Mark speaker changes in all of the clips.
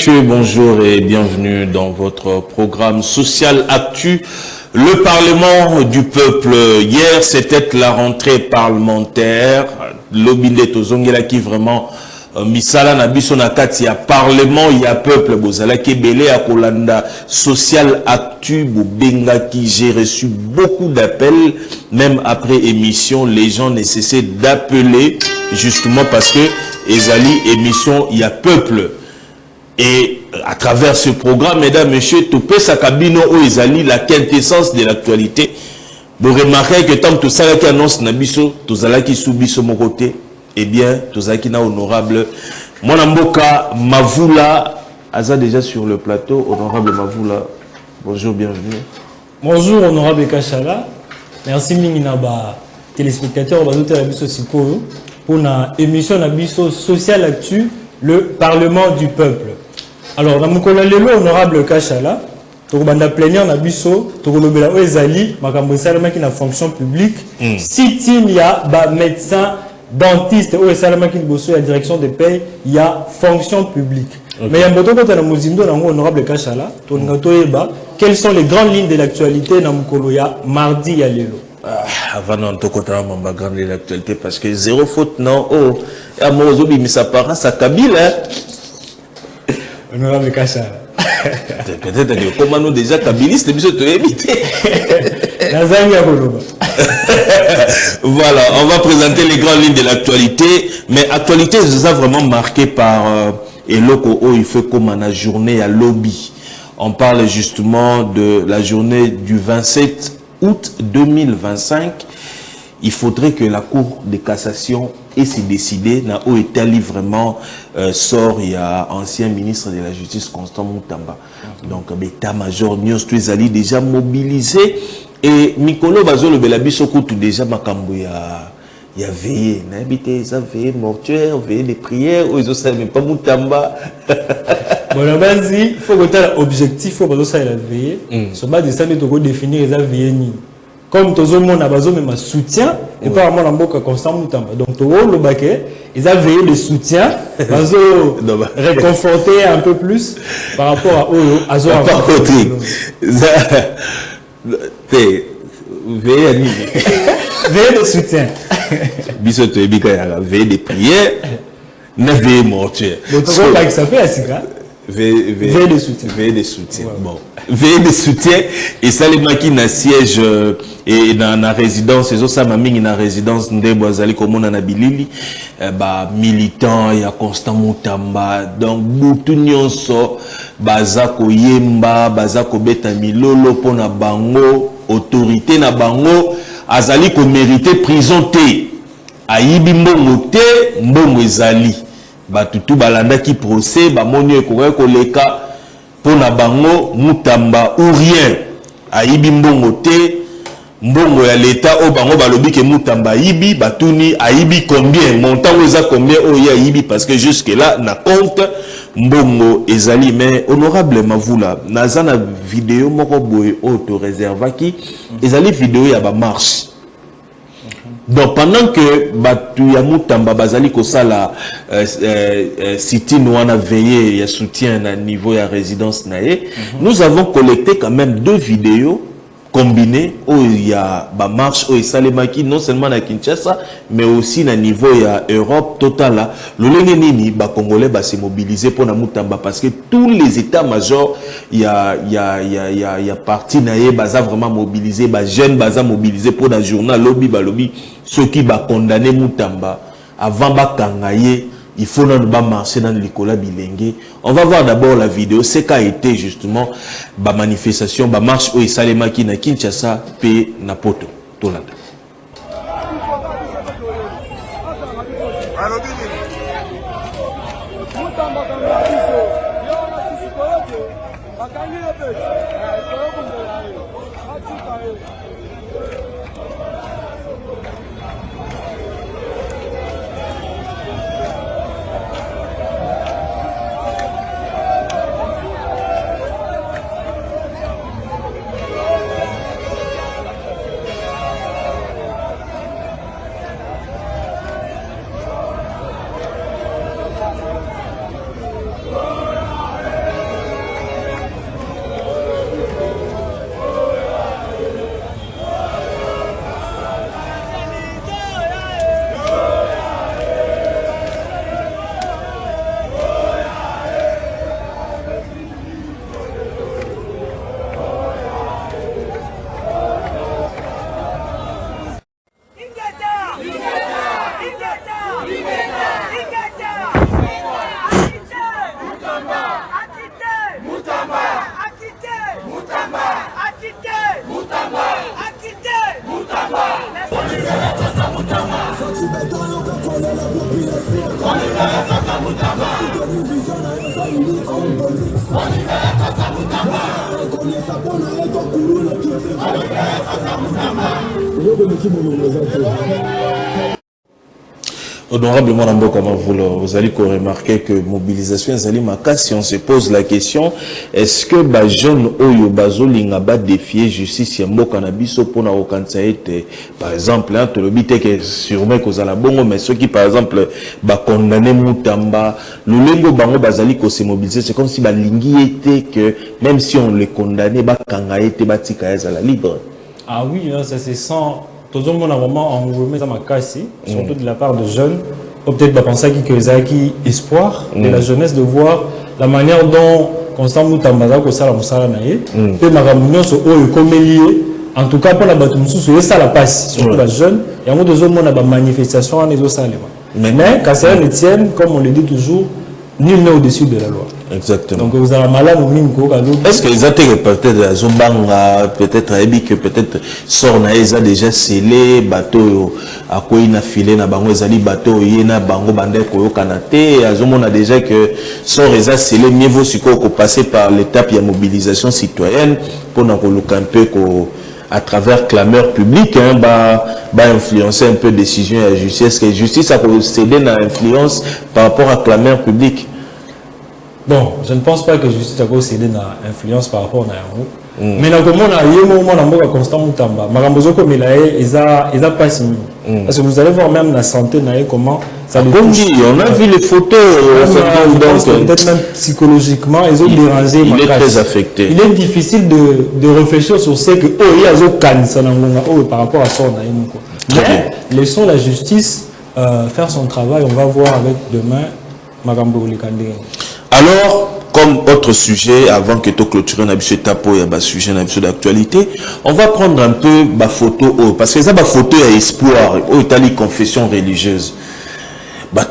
Speaker 1: Monsieur, bonjour et bienvenue dans votre programme Social Actu, le Parlement du peuple. Hier, c'était la rentrée parlementaire. L'Obinde Tozongela qui vraiment misala na biso na kati ya parlement ya peuple bozala ki belé à Kolanda Social Actu Bobenga qui j'ai reçu beaucoup d'appels même après émission. Les gens ne cessaient d'appeler justement parce que ezali émission ya peuple. Et à travers ce programme, mesdames, messieurs, Topé Sakabino ou Ezali, la quintessence de l'actualité. Vous remarquez que tant que tout ça qui annonce Nabiso, tout ça qui subit sur mon côté, eh bien, tout ça qui n'a honorable. Mon amboka Mavoula, Aza déjà sur le plateau, honorable Mavoula. Bonjour, bienvenue.
Speaker 2: Bonjour, honorable Kachala. Merci Minginaba, téléspectateurs, pour une émission Nabiso Social Actu, le Parlement du peuple. Alors, dans mon collègue, honorable Kachala, tu as plénière na biso, tu as ezali, makambo salama qui na fonction publique. Si il y a médecin, dentiste, ou salama qui bosse la direction des pays, il y a fonction publique. Mais il y a beaucoup de mozindo na honorable Kachala, tu as quelles sont les grandes lignes de l'actualité dans mon collègue mardi ya lelo.
Speaker 1: Avant non, tu as ma grande ligne de l'actualité parce que zéro faute non. Oh, à mon zobi mais ça part ça Kabyle.
Speaker 2: Honorable Kachala.
Speaker 1: Peut-être que comment nous déjà kabilistes, mais je te éviter. Voilà, on va présenter les grandes lignes de l'actualité, mais actualité c'est vraiment marqué par Eloko il fait comme la journée à lobby. On parle justement de la journée du 27 août 2025. Il faudrait que la Cour de cassation ait s'y décidé. Na où Italie vraiment sort, il y a ancien ministre de la Justice Constant Moutamba. Donc, l'état-major Nyons Tuezali déjà mobilisé. Et Mikolo Bazo le Belabiso tout déjà makambo il y a veillé. N'habité, ça veillé mortuaire, veillé des prières, ou ils ont ça, mais pas Moutamba.
Speaker 2: Bon, la base, il faut que tu aies l'objectif, il faut que tu aies la veillée. Sur base de ça, tu dois définir les veillées. Comme tout le monde a besoin de soutien, et pas vraiment dans le constant Moutamba. Donc, tout le monde ils ont veillé le soutien, ils ont réconforté un peu plus par rapport à eux.
Speaker 1: Par contre, veillé
Speaker 2: le soutien.
Speaker 1: Bisoto Ebika, veillé des prières, ne veillé mortuaire.
Speaker 2: Donc, tu vois que ça fait assez grave.
Speaker 1: Veillez de soutien. Veillez de soutien. Ouais. Bon. Veillez de soutien. Et ça, les maquis na siège et dans la résidence, et ça, ma mine na résidence, Ndeboazali, comme on a bilili, militant, il y a Constant Moutamba. Donc, boutou nyonso, bazako yemba, bazako beta milolo, pona bango, autorité na bango, azali ko mérité prison te. Ayibi mbongo te, mbongo ezali. Batutu balanda qui procès ba moni ekoka koleka pona bango Moutamba ou rien ayibi mbongo te mbongo ya l'état o bango balobi ke Moutamba yibi batuni ayibi combien montant oza combien o ya yibi parce que jusque là na compte mbongo ezali. Mais honorable Mavoula nazana vidéo moko boye auto réservaki ezali vidéo ya ba marche. Donc pendant que Batu ya Moutamba bazali kosala sitine wana veillé ya soutien à niveau ya résidence naé, nous avons collecté quand même deux vidéos combinées où il y a ba marche où Salemaki non seulement à Kinshasa mais aussi à niveau ya Europe totale. Le nini ba congolais ba se mobiliser pour na Moutamba parce que tous les états-majors il y a parti naé baza vraiment mobilisé ba jeunes baza mobilisé pour la journal lobby ba lobby ceux qui va condamner Moutamba avant ba kangaye il faut pas marcher dans l'école bilingue. On va voir d'abord la vidéo. C'est qu'a été justement la manifestation, la marche où il s'allait maquiller na Kinshasa, puis na Poto. Tolanda. Honorablement, comment vous allez remarquer que mobilisation si on se pose la question, est-ce que les jeunes oyo bazolinga ba défier justice ya mboka na biso pona okanisa ete par exemple hein, to lobite que sûrement kozala bongo mais ceux qui par exemple ba condamner Mutamba lulengo bango bazali ko se mobiliser, c'est comme si balingi était que même si on les condamnait ba kanga ete batika ezala libre.
Speaker 2: Ah oui, hein, ça c'est sans tout le monde a vraiment enrhumé dans ma casse, surtout de la part de jeunes. Peut-être penser que ça qui espoir de la jeunesse de voir la manière dont Constant Mutamba ko sala musala naie pe maramunyo so oyo komelié en tout cas pour la batumsu so ça la passe surtout la jeune et en deux hommes on a ba manifestation en ezosalema. Mais quand ça ne tienne comme on le dit toujours, nul n'est au-dessus de la loi.
Speaker 1: Exactement.
Speaker 2: Donc vous avez malade au mingo.
Speaker 1: Est-ce que les attaques peut-être Zombanga peut-être que peut-être sort na eza déjà scellé bateau à quoi il a filé na bango ezali bateau yena bango bande ko kanate azomona déjà que sort eza scellé mieux vaut siko ko passer par l'étape de mobilisation citoyenne pour na ko un peu ko à travers clameur publique hein, influencer un peu décision à la justice. Est-ce que la justice a cédé dans l'influence par rapport à clameur publique?
Speaker 2: Bon, je ne pense pas que justice a cédé dans l'influence par rapport à Nayango. Mais dans le monde, il y a Constant Mutamba. Marambozo comme il a pas signé. Parce que vous allez voir même la santé, comment ça le touche.
Speaker 1: On a vu les photos.
Speaker 2: Peut-être même psychologiquement, ils ont dérangé.
Speaker 1: Il est très affecté.
Speaker 2: Il est difficile de réfléchir sur ce que il y a par rapport à ça. Mais laissons la justice faire son travail. On va voir avec demain Marambo Likandé.
Speaker 1: Alors, comme autre sujet, avant que tu clôtures un tapo et un sujet d'actualité, on va prendre un peu ma photo, parce que ça, ma photo est espoir, au Italie confession religieuse.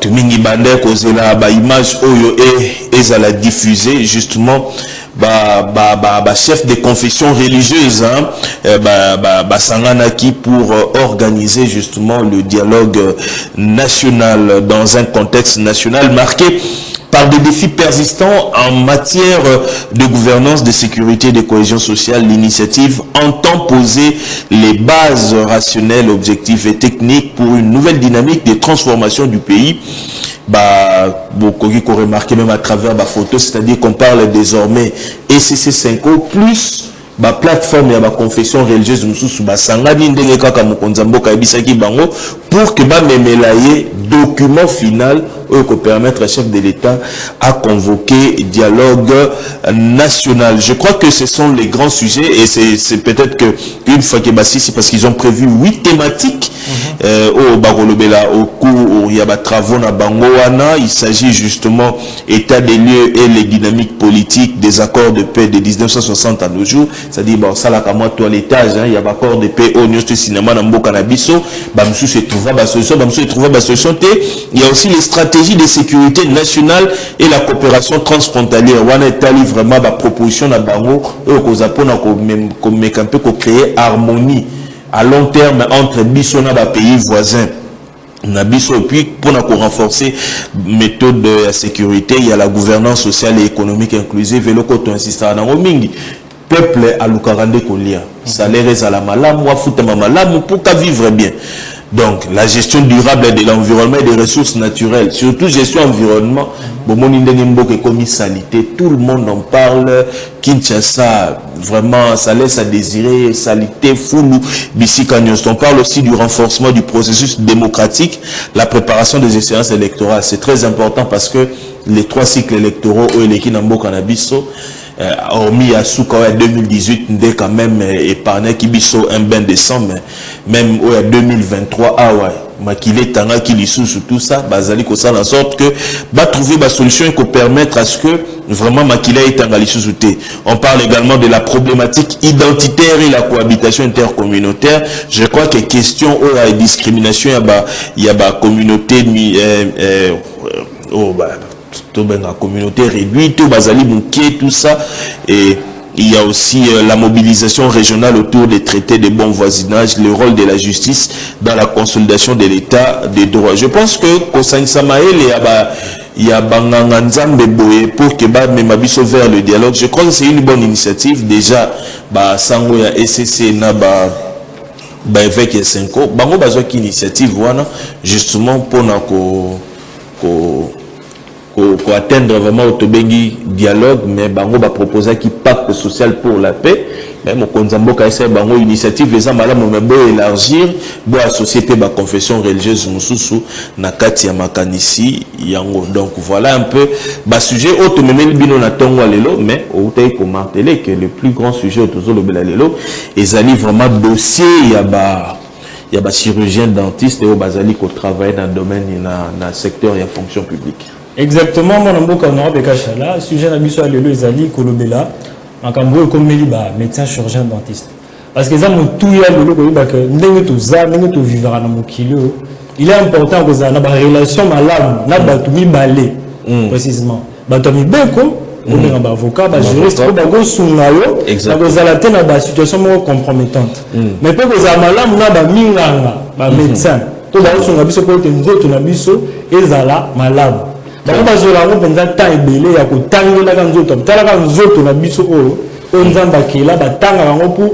Speaker 1: Tout mingi bande kozela ba image oyo et la diffuser justement chef de confession religieuse sanganaki pour organiser justement le dialogue national dans un contexte national marqué par des défis persistants en matière de gouvernance, de sécurité et de cohésion sociale. L'initiative entend poser les bases rationnelles, objectives et techniques pour une nouvelle dynamique de transformation du pays. Beaucoup qu'on remarqué même à travers ma photo, c'est-à-dire qu'on parle désormais ECC5O plus plateforme ya confession religieuse mususu sangani ndenge kaka mokonza mboka ebisaki bango pour que memelaye document final qui permettre au chef de l'État à convoquer dialogue national. Je crois que ce sont les grands sujets et c'est peut-être que une fois que c'est parce qu'ils ont prévu 8 thématiques au Barolobela au cours où il y a travaux na Bangoana. Il s'agit justement état des lieux et les dynamiques politiques des accords de paix de 1960 à nos jours. C'est-à-dire ça là comme toilettage il y a accord de paix au New cinéma na mboka na biso bamsu se trouva solution il y a aussi les stratégies de sécurité nationale et la coopération transfrontalière. On a vraiment la proposition na bango pour créer harmonie à long terme entre biso na pays voisins. Et puis pour renforcer méthode de sécurité, il y a la gouvernance sociale et économique inclusive et le côté insistant dans mingi peuple à l'ukarande kolia salaire à la malamu wafuta malamu pour qu'à vivre bien. Donc, la gestion durable de l'environnement et des ressources naturelles, surtout gestion environnement, comme salité, tout le monde en parle. Kinshasa, vraiment, ça laisse à désirer, salité, foulou, bisikanyos. On parle aussi du renforcement du processus démocratique, la préparation des échéances électorales. C'est très important parce que les 3 cycles électoraux, Kinambo Kanabiso, hormis à Souka 2018, dès quand même épargné Kibiso un bain décembre, même au 2023, Makile Tanga Kilisou sur tout ça, Bazali Kosa en sorte que trouver ma solution et permettre à ce que vraiment Makile et Tanga Lisou. On parle également de la problématique identitaire et la cohabitation intercommunautaire. Je crois que question la discrimination, il y a la communauté la communauté réduite, tout Bazali Mouké, tout ça. Et il y a aussi la mobilisation régionale autour des traités de bon voisinage, le rôle de la justice dans la consolidation de l'état des droits. Je pense que Kosaïn Samaël, il y a Banganga Nzambe Boye pour que bah même abisso vers le dialogue. Je crois que c'est une bonne initiative déjà. Bah sango ya SCC na ba évêque et Senko. Bango bazo qui initiative wana justement pour na ko atteindre vraiment au tobengi dialogue, mais bango ba proposer qui pacte social pour la paix. Même au Konzambo Kaïsa bango initiative les amala mais bo élargir bo société ba confession religieuse mususu na kati ya makanisi yango. Donc voilà un peu ba sujet auto memeli bino na tongo lelo, mais au tay ko marteler que le plus grand sujet autour de la lelo ezali vraiment dossier il y a chirurgien dentiste et au bazali ko travailler dans le domaine na secteur et fonction publique.
Speaker 2: Exactement, mon ambo qu'on aura bekachala sujet na biso lelo ezali kolobela makambo comme médecin chirurgien dentiste parce que ça mon tout ya lelo ko ba que ndenge to za ndenge to vivre na mokilo il est important que ça na ba relation malamu na ba to mibale précisément ba to mibeko on ba avocat ba juriste ba go sungayo na ko za la tena ba situation mo compromettante mais pe ko za malamu na ba minganga ba médecin to ba sunga biso ko te nzoto na biso ezala malamu. Bako bazola ngo penza ta ebele ya kotangola ka nzoto talaka nzoto na biso oyo onzamba kela batanga bango pour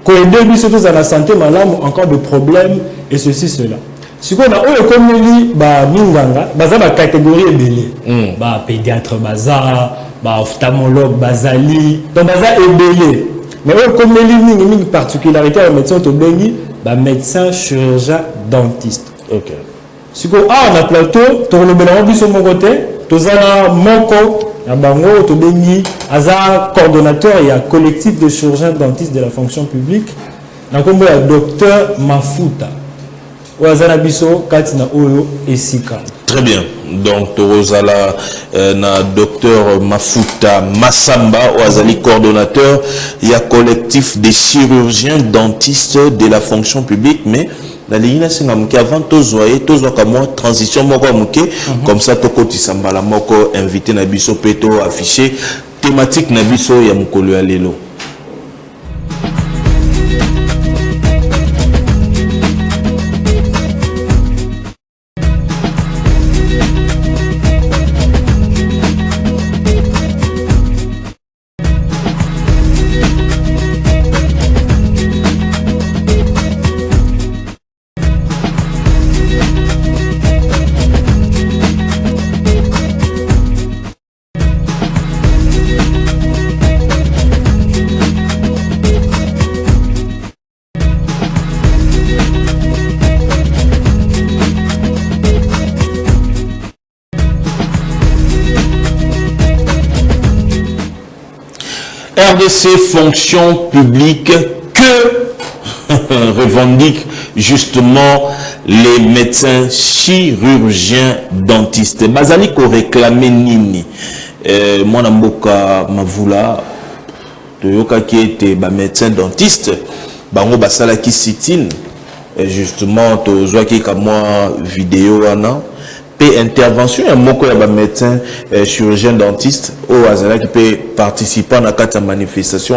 Speaker 2: ko aider biso to za la santé malamu encore de problèmes et ceci cela siko na oyo komeli ba minganga baza ba catégorie ebele ba pédiatre baza ba ophtalmologue bazali donc baza ebele mais oyo komeli mingi particularité ya médecin to bengi ba médecin chirurgien dentiste.
Speaker 1: OK.
Speaker 2: Si on a un plateau, tu as un mon côté, tu as moko, tu as coordonnateur et un collectif de chirurgiens dentistes de la fonction publique. Tu as un docteur Mafuta. Tu as un Katina Oyo et Sika.
Speaker 1: Très bien. Donc, tu as docteur Mafuta Massamba, Oazali coordonnateur, il y a collectif des chirurgiens dentistes de la fonction publique, mais la ligne c'est avant tous comme transition comme ça toko tisambala moko invité na biso peto affiché thématique na biso ya mukolo ya lelo. RDC fonction publique que revendiquent justement les médecins chirurgiens dentistes. Bazali ko réclamer nini mwana mboka mavula toyoka ki ete ba médecin dentiste bango basala ki sitine justement tozwa ki ka mwa vidéo wana pe intervention ya moko ya ba médecin chirurgien dentiste au azala qui peut participer à la manifestation.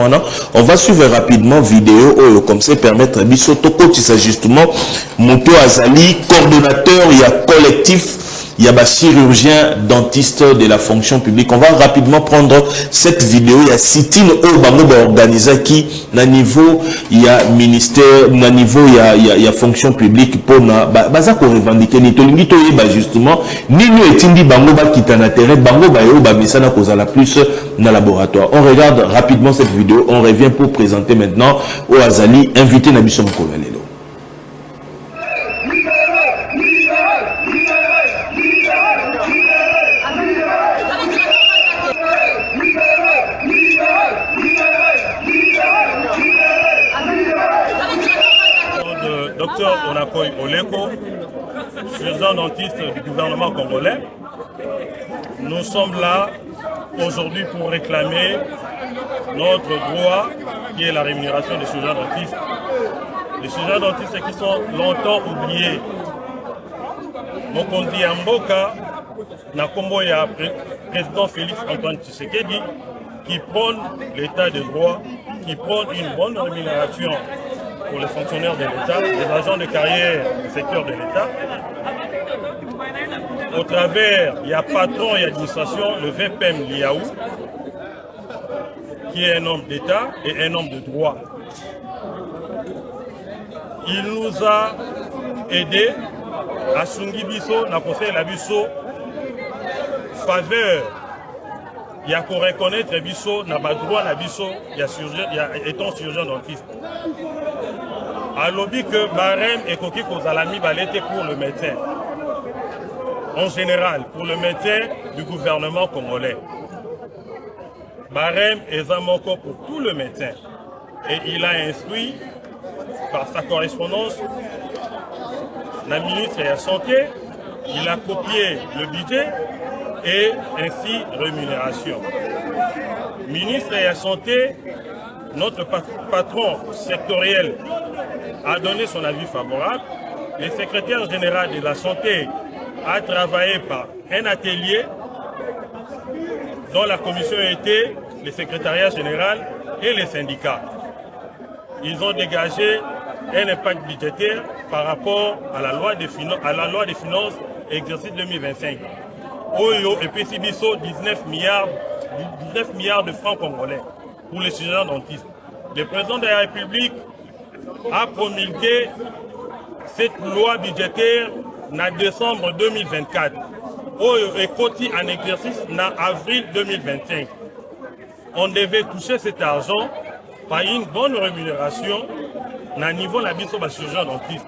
Speaker 1: On va suivre rapidement vidéo comme ça permettre biso to kotisa justement moto azali coordonnateur il y a collectif il y a des chirurgiens dentistes de la fonction publique. On va rapidement prendre cette vidéo. Il y a sitine au bango organisé qui, na niveau, il y a ministère, na niveau, il y a fonction publique pour na, baza ko revendiquer ni tolingi to yeba justement, ni nous etindi bango ba kitana terrain, bango ba yo ba misana koza la plus na laboratoire. On regarde rapidement cette vidéo. On revient pour présenter maintenant au Azali, invité na biso mokolo lelo.
Speaker 3: Docteur Onakoy Oleko, chirurgien dentiste du gouvernement congolais. Nous sommes là aujourd'hui pour réclamer notre droit qui est la rémunération des chirurgiens dentistes. Les chirurgiens dentistes qui sont longtemps oubliés. Mokondi Amboka, Nakombo ya président Félix Antoine Tshisekedi, qui prône l'état de droit, qui prône une bonne rémunération pour les fonctionnaires de l'État, les agents de carrière du secteur de l'État. au travers, il y a patron et administration, le VPM Liaou, qui est un homme d'État et un homme de droit. Il nous a aidé à Sungi Bisso, na conseil la Bisso, faveur. Il y a qu'on reconnaître Bisso, n'a pas droit à Bisso, il y a étant surgeon dentiste. À lobby que Barème et Koki Kozalami balete pour le médecin. En général, pour le médecin du gouvernement congolais. Barème est un manco pour tout le médecin. Et il a instruit par sa correspondance la ministre de la Santé, il a copié le budget et ainsi rémunération. Ministre de la Santé, notre patron sectoriel a donné son avis favorable. Le secrétaire général de la Santé a travaillé par un atelier dont la commission était le secrétariat général et les syndicats. Ils ont dégagé un impact budgétaire par rapport à la loi des finances exercice 2025. Oyo et PCBISO 19 milliards de francs congolais pour les étudiants dentistes. Le président de la République a promulgué cette loi budgétaire en décembre 2024. Oyo est coté en exercice en avril 2025. On devait toucher cet argent par une bonne rémunération au niveau de la biso de chirurgien dentiste.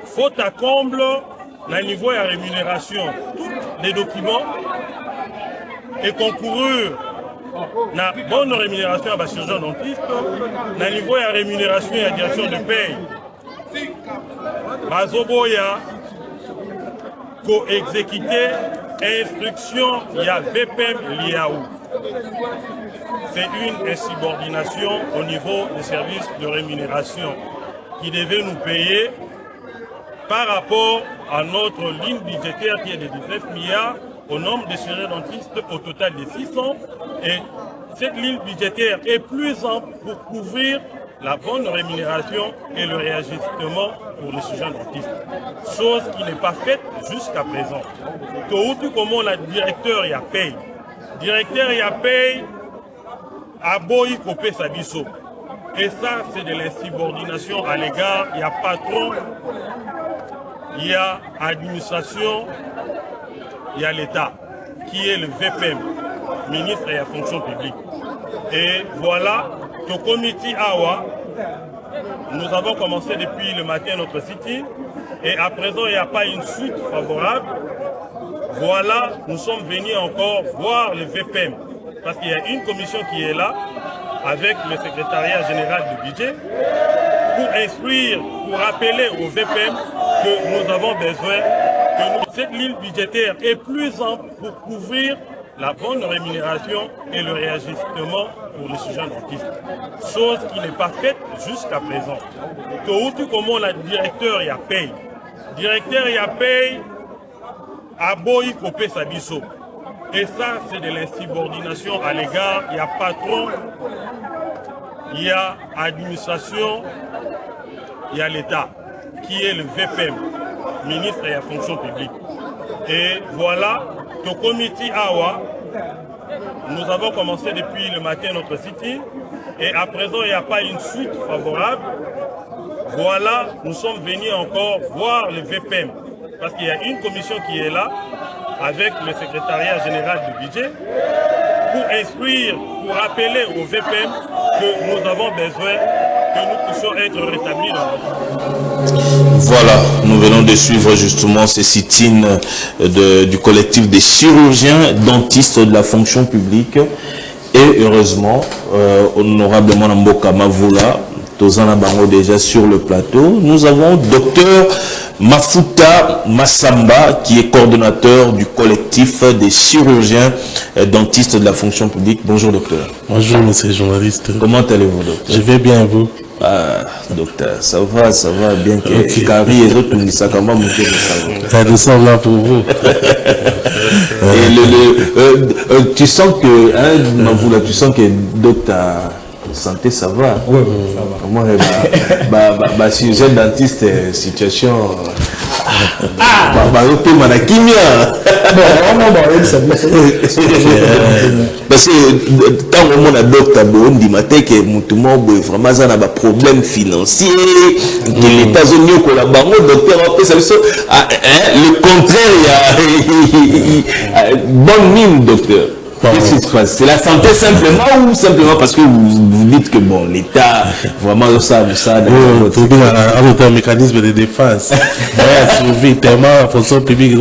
Speaker 3: Faute à comble, au niveau de la rémunération, tous les documents et concourir na bonne rémunération à la chirurgien dentiste, au niveau de la rémunération et la direction de paye. Bazoboya, co-exécuter instruction, il y a VPM Liaou. C'est une insubordination au niveau des services de rémunération qui devaient nous payer par rapport à notre ligne budgétaire qui est de 19 milliards au nombre de chirurgiens dentistes au total de 600. Et cette ligne budgétaire est plus ample pour couvrir la bonne rémunération et le réajustement pour les chirurgiens dentistes. Chose qui n'est pas faite jusqu'à présent. Tout comment le directeur y a payé. Directeur y a payé à Boy Kopé Sabiso. Et ça, c'est de l'insubordination à l'égard. Il y a patron, il y a administration, il y a l'État, qui est le VPM, ministre de la fonction publique. Et voilà, au comité AWA, nous avons commencé depuis le matin notre sitting. Et à présent, il n'y a pas une suite favorable. Voilà, nous sommes venus encore voir le VPM. Parce qu'il y a une commission qui est là, avec le secrétariat général du budget, pour instruire, pour rappeler au VPM que nous avons besoin, que cette ligne budgétaire est plus ample pour couvrir la bonne rémunération et le réajustement pour les chirurgiens dentistes. Chose qui n'est pas faite jusqu'à présent. Tout comment le directeur y a payé. Directeur y a payé à Boy Kopé Sabiso. Et ça, c'est de l'insubordination à l'égard. Il y a patron, il y a administration, il y a l'État, qui est le VPM, ministre de la fonction publique. Et voilà, au comité AWA, nous avons commencé depuis le matin notre sitting. Et à présent, il n'y a pas une suite favorable. Voilà, nous sommes venus encore voir le VPM. Parce qu'il y a une commission qui est là, avec le secrétariat général du budget, pour instruire, pour rappeler au VPM que nous avons besoin que nous puissions être rétablis dans notre...
Speaker 1: Voilà, nous venons de suivre justement ces sit-in du collectif des chirurgiens dentistes de la fonction publique. Et heureusement, honorablement Mboka Mavula, Tozana Bango déjà sur le plateau, nous avons docteur Mafuta Massamba, qui est coordonnateur du collectif des chirurgiens dentistes de la fonction publique. Bonjour docteur.
Speaker 4: Bonjour monsieur le journaliste.
Speaker 1: Comment allez-vous docteur?
Speaker 4: Je vais bien et vous?
Speaker 1: Ah docteur, ça va bien que Kari et autres nous ça comment monter le salon.
Speaker 4: Ça descend là pour vous.
Speaker 1: Et tu sens que Mavula, tu sens que docteur Santé, ça va.
Speaker 2: Oui, ça va.
Speaker 1: Moi, si j'ai dentiste, situation. Parce que tant que mon docteur Bondi matin que vraiment un problème financier, que l'État zone collabore, docteur le contraire, il y a bonne mine, docteur. Qu'est-ce qui se passe? C'est la santé simplement ou simplement parce que vous dites que bon, l'État, vraiment, ça
Speaker 4: un mécanisme de défense. Survie tellement la fonction publique,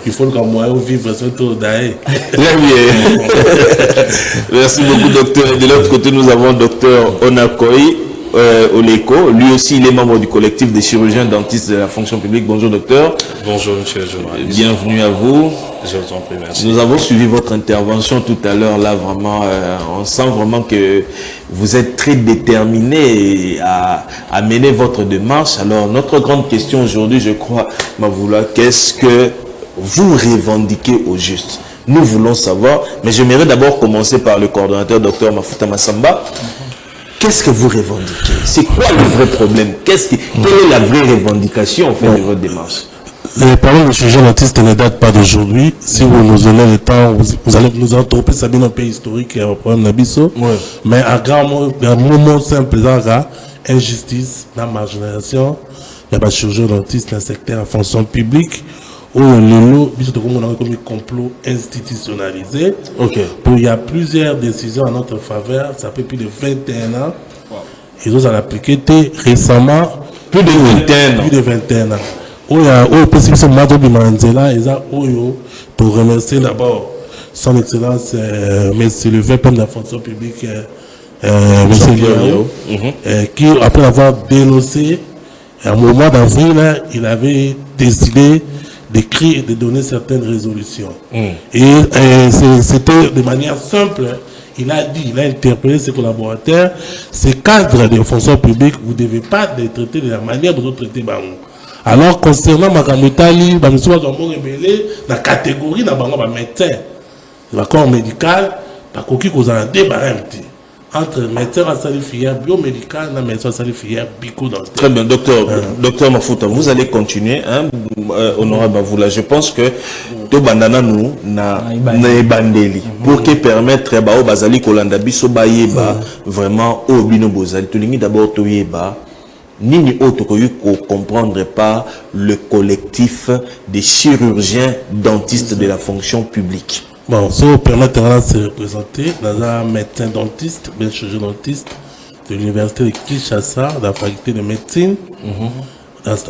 Speaker 4: il faut qu'on moyen vivre sur tout d'ailleurs.
Speaker 1: Merci beaucoup, docteur. De l'autre côté, nous avons docteur Onakoi Oleko. Lui aussi, il est membre du collectif des chirurgiens dentistes de la fonction publique. Bonjour, docteur.
Speaker 5: Bonjour, monsieur le journaliste.
Speaker 1: Bienvenue à vous.
Speaker 5: Je vous en prie, merci.
Speaker 1: Nous avons suivi votre intervention tout à l'heure. Là, vraiment, on sent vraiment que vous êtes très déterminé à mener votre démarche. Alors, notre grande question aujourd'hui, je crois, Mavoula, qu'est-ce que vous revendiquez au juste? Nous voulons savoir, mais j'aimerais d'abord commencer par le coordonnateur, docteur Mafuta Massamba. Qu'est-ce que vous revendiquez? C'est quoi le vrai problème? Quelle est la vraie revendication en fait de votre démarche?
Speaker 4: Les problèmes de chirurgien dentiste ne datent pas d'aujourd'hui. Si vous nous donnez le temps, vous allez nous entreprendre, ça bien un pays historique et un problème d'Abisso. Mais à grand moment simple, injustice, la marginalisation, il y a pas de chirurgien dentiste dans le secteur en fonction publique. Où le lot, on a comme un complot institutionnalisé. Il y a plusieurs décisions en notre faveur, ça fait plus de 21 ans. Ils ont appliqué récemment
Speaker 1: plus de 21 ans.
Speaker 4: Plus de 21 ans. Il y a au président Madobi Manzela, ils ont pour remercier d'abord son excellence, monsieur le VP de la fonction publique, monsieur Liao, qui après avoir dénoncé, au mois d'avril, il avait décidé d'écrire et de donner certaines résolutions. Et c'était de manière simple. Il a dit, il a interpellé ses collaborateurs, ces cadres de fonction publique, vous ne devez pas les traiter de la manière dont vous traitez Bango. Alors, concernant Makamutali, nous sommes rebellés dans la catégorie de médecin. Le corps médical, par contre, vous avez un débat entre médecin à salle filière biomédicale et médecin à salle filière bico-dentaire.
Speaker 1: Très bien, docteur Mafuta, vous allez continuer, hein, honorable Mavoula. Je pense que tout bandana nous na bandeli pour que permettre aux bazali kolanda biso bayeba vraiment au bino bozali tulingi d'abord toyeba nini autre que comprendre pas le collectif des chirurgiens dentistes de la fonction publique.
Speaker 4: Bon, ça vous permettra de se représenter dans un médecin dentiste, bien chirurgien dentiste de l'université de Kinshasa, de la faculté de médecine.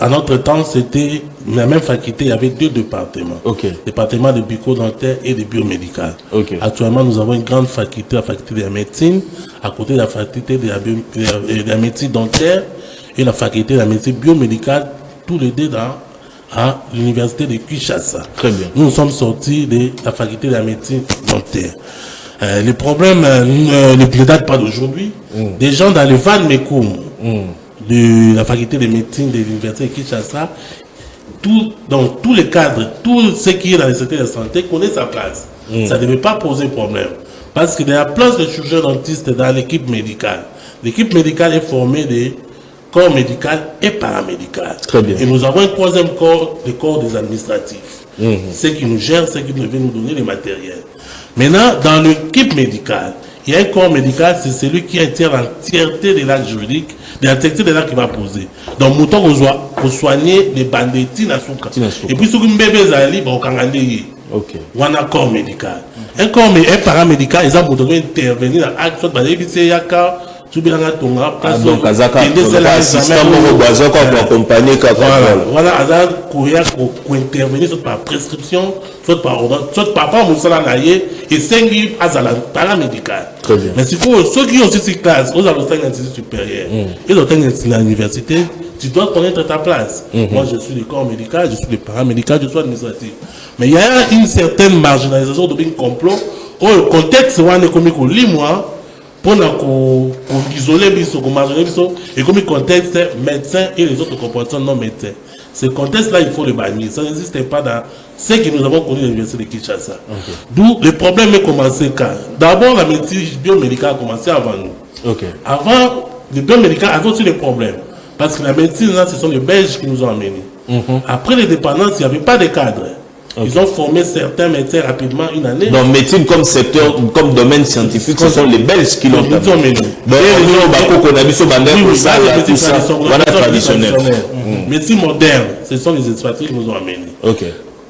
Speaker 4: À notre temps, c'était la même faculté, il y avait deux départements. Département de bico-dentaire et de biomédical. Actuellement, nous avons une grande faculté, la faculté de la médecine, à côté de la faculté de la médecine dentaire et la faculté de la médecine biomédicale, tous les deux à l'université de Kinshasa.
Speaker 1: Très bien.
Speaker 4: Nous sommes sortis de la faculté de la médecine dentaire. Les problèmes ne datent pas d'aujourd'hui. Des gens dans le Van Mekoum, de la faculté de médecine de l'université de Kinshasa, dans tous les cadres, tout ce qui est dans le secteur de la santé connaît sa place. Ça ne devait pas poser problème. Parce qu'il y a plein de chirurgiens dentistes dans l'équipe médicale. L'équipe médicale est formée de corps médical et paramédical.
Speaker 1: Très bien.
Speaker 4: Et nous avons un troisième corps, le corps des administratifs. Ceux qui nous gèrent, ceux qui devaient nous donner les matériels. Maintenant, dans l'équipe médicale, il y a un corps médical, c'est celui qui attire l'entièreté des actes juridiques, de l'entièreté des actes qu'il va poser. Donc, nous avons pour soigner les bandits na souka. Et puis, si vous bébé zali, on va on a un corps médical. Un corps paramédical, ils ont intervenir dans l'acte, soit dans les yaka,
Speaker 1: donc Azaka
Speaker 4: voilà, pour intervenir soit par prescription, soit par ordonnance, soit par rapport à et 5 paramédical.
Speaker 1: Très bien.
Speaker 4: Mais s'il faut ceux qui ont aussi ces classes, aux instituts supérieurs et à l'université, tu dois connaître ta place. Moi, je suis le corps médical, je suis le paramédical, je suis administratif. Mais il y a une certaine marginalisation de bien complot. Le contexte, c'est un économique au limois. Pour isoler et comme contexte médecin et les autres comportements non médecins. Ce contexte-là, il faut le bannir. Ça n'existe pas dans ce que nous avons connu à l'université de Kinshasa. D'où le problème est commencé quand d'abord la médecine biomédicale a commencé avant nous. Avant, le biomédical a aussi des problèmes. Parce que la médecine, là, ce sont les Belges qui nous ont amenés. Après l'indépendance, il n'y avait pas de cadre. Ils ont formé certains médecins rapidement une année.
Speaker 1: Donc, médecine comme secteur, comme domaine scientifique, ce sont les Belges qui l'ont amené. Donc, traditionnel.
Speaker 4: Médecine moderne, ce sont les expatriés qui nous ont amenés.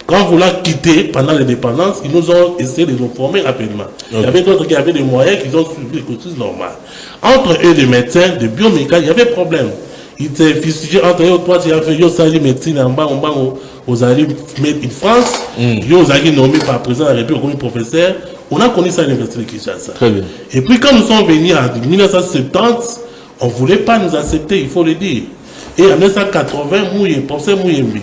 Speaker 4: Quand voulant quitter pendant l'indépendance, ils nous ont essayé de nous former rapidement. Il y avait d'autres qui avaient des moyens qui ont suivi les cursus normales. Entre eux, les médecins, de biomédecins, il y avait problème. Ils étaient fustigés entre eux, toi, tu as fait Yosali médecine en bas, aux alliés made in France, Yosali nommé par le président de la République comme professeur. On a connu ça à l'université de Kinshasa.
Speaker 1: Très bien.
Speaker 4: Et puis quand nous sommes venus en 1970, on ne voulait pas nous accepter, il faut le dire. Et en 1980, professeur Mouyembi,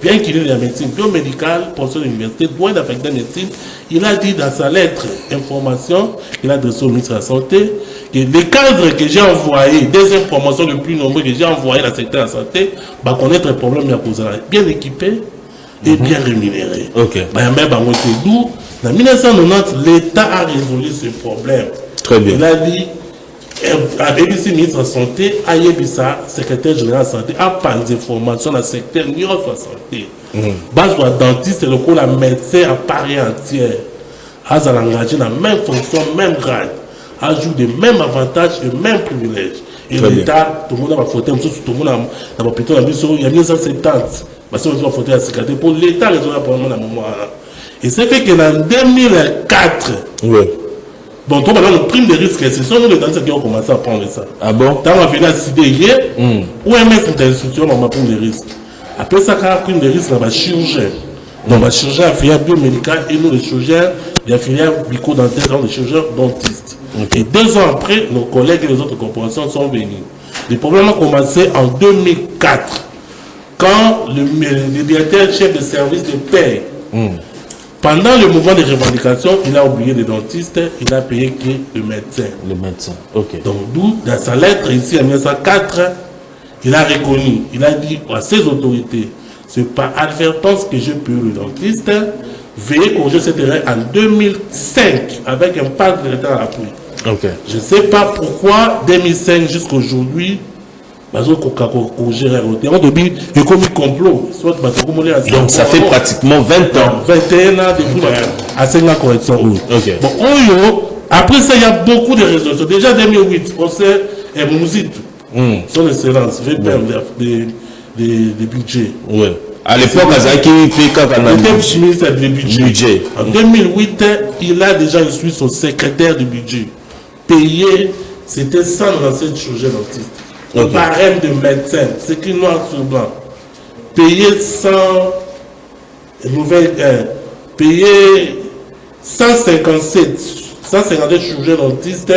Speaker 4: bien qu'il ait de la médecine biomédicale, professeur de l'université, loin d'affecter la médecine, il a dit dans sa lettre information qu'il a adressée au ministre de la Santé que les cadres que j'ai envoyés, des informations les plus nombreuses que j'ai envoyées dans le secteur de la santé, va connaître un problème bien équipé et bien rémunéré. D'où, en 1990, l'État a résolu ce problème.
Speaker 1: Très bien.
Speaker 4: Il a dit, ABC ministre de la Santé, Ayebissa, secrétaire général de la Santé, a pas des formations dans le secteur de la santé. Base de dentiste, le coup, la médecin à Paris entière, a engagé dans la même fonction, même grade, a joué des mêmes avantages et mêmes privilèges. Et l'État, tout le monde a voté, tout le monde a voté, il y a 1970, parce qu'on a voté la sécurité pour l'État, les autres pour le moment. Et c'est fait que en 2004, donc, on a le prime de risque, ce sont nous les danseurs qui ont commencé à prendre ça.
Speaker 1: Ah bon?
Speaker 4: Quand on a fait la cité hier, OMS est une institution, on a pris des risques. Après ça, quand on a pris des risques, on va chirurgien. Donc, on va chirurgien à filière biomédicale et nous, les chirurgiens, la filière bico-dentaire, les chirurgiens dentistes. Et 2 ans après, nos collègues et les autres corporations sont venus. Les problèmes ont commencé en 2004, quand le directeur chef de service de paix, pendant le mouvement de revendication, il a oublié les dentistes, il a payé que le médecin.
Speaker 1: Le médecin, ok.
Speaker 4: Donc, d'où, dans sa lettre ici en 1904, il a reconnu, il a dit à ses autorités, c'est par advertence que je paye le dentiste, veuillez corriger cette erreur en 2005, avec un pacte de l'État à l'appui. Je ne sais pas pourquoi, 2005 jusqu'à aujourd'hui, donc
Speaker 1: ça fait pratiquement 20 ans.
Speaker 4: 21 ans depuis à 5 ans correction. Bon, après ça, il y a beaucoup de résolutions. Déjà 2008, procès et Mouzit, son excellence, fait perdre des budgets.
Speaker 1: À l'époque, Azaki fait
Speaker 4: ministre du budget. En 2008, il a déjà reçu son secrétaire du budget. Payé, c'était 197 chirurgiens dentistes. Le barème de médecins, c'est écrit noir sur blanc. Payer 157 chirurgiens dentistes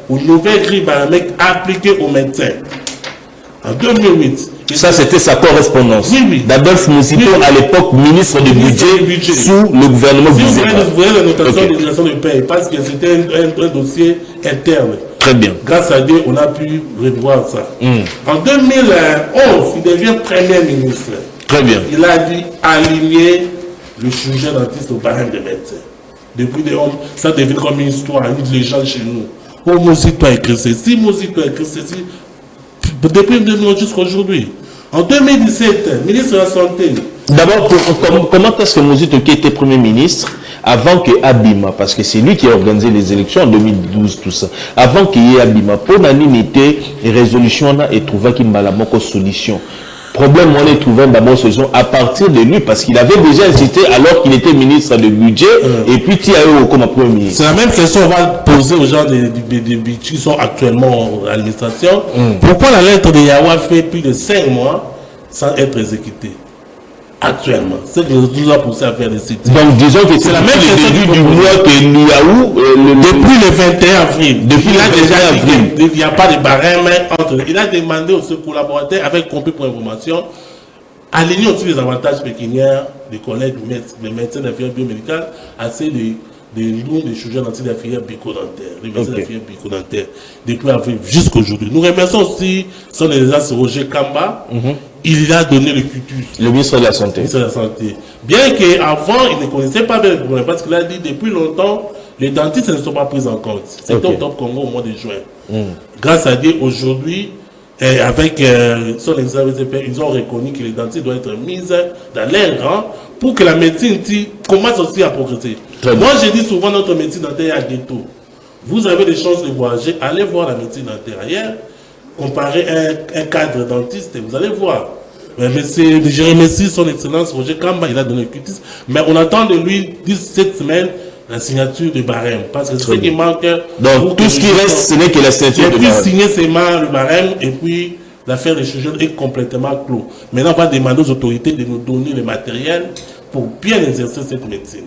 Speaker 4: ou nouvelle grille baramique appliquée aux médecins. En 2008.
Speaker 1: Ça, c'était sa correspondance. D'Adolphe Moussito, à l'époque, ministre du budget sous le gouvernement du
Speaker 4: Vous voyez la notation de paye, parce que c'était un dossier interne.
Speaker 1: Très bien.
Speaker 4: Grâce à Dieu, on a pu revoir ça. En 2011, il devient Premier ministre.
Speaker 1: Très bien.
Speaker 4: Il a dit aligner le chirurgien dentiste au barème des médecins. Depuis des hommes, ça devient comme une histoire, une légende chez nous. Oh, Moussito a écrit ceci, Moussito a écrit ceci. Depuis 2011 jusqu'à aujourd'hui. En 2017, ministre de la Santé.
Speaker 1: D'abord, comment est-ce que Moussito qui était Premier ministre avant que Abima, parce que c'est lui qui a organisé les élections en 2012, tout ça, avant qu'il y ait Abima, pour n'était résolution et trouver qu'il m'a la solution. Problème, on est trouvé d'abord solution à partir de lui, parce qu'il avait déjà incité alors qu'il était ministre du budget, et puis il a eu comme Premier ministre.
Speaker 4: C'est la même question qu'on va poser aux gens qui sont actuellement à l'administration. Pourquoi la lettre de Yawa fait plus de 5 mois sans être exécutée? Actuellement, c'est ce qui nous a poussé à faire des sites.
Speaker 1: Donc disons que c'est la même début du mois que Liaou.
Speaker 4: Depuis le 21 avril. Depuis là déjà avril. Il n'y a pas de barème entre. Il a demandé aux collaborateurs, avec compris pour information, aligner aussi les avantages pécuniaires des collègues des médecins d'infirmières biomédicales, assez des chirurgiens dentistes d'infirmières bico-dentaires, les médecins d'infirmières bico-dentaires, depuis avril jusqu'à aujourd'hui. Nous remercions aussi son élégance Roger Kamba, il a donné le cutus.
Speaker 1: Le ministre de la Santé.
Speaker 4: Le ministre de la Santé. Bien qu'avant, il ne connaissait pas bien le problème, parce qu'il a dit depuis longtemps, les dentistes ne sont pas pris en compte. C'était au Top Congo au mois de juin. Grâce à Dieu, aujourd'hui, avec son examen, ils ont reconnu que les dentistes doivent être mis dans l'air rang pour que la médecine commence aussi à progresser. Moi, je dis souvent, notre médecine dentaire est à ghetto. Vous avez des chances de voyager, allez voir la médecine dentaire ailleurs, comparez un cadre dentiste, vous allez voir. Mais je remercie son excellence Roger Kamba, il a donné le cutis, mais on attend de lui cette semaine la signature de barème, parce que c'est ce qui manque.
Speaker 1: Donc tout ce qui reste, ce n'est que la signature de barème.
Speaker 4: Et puis signer seulement le barème, et puis l'affaire des chirurgiens est complètement clos. Maintenant, on va demander aux autorités de nous donner le matériel pour bien exercer cette médecine.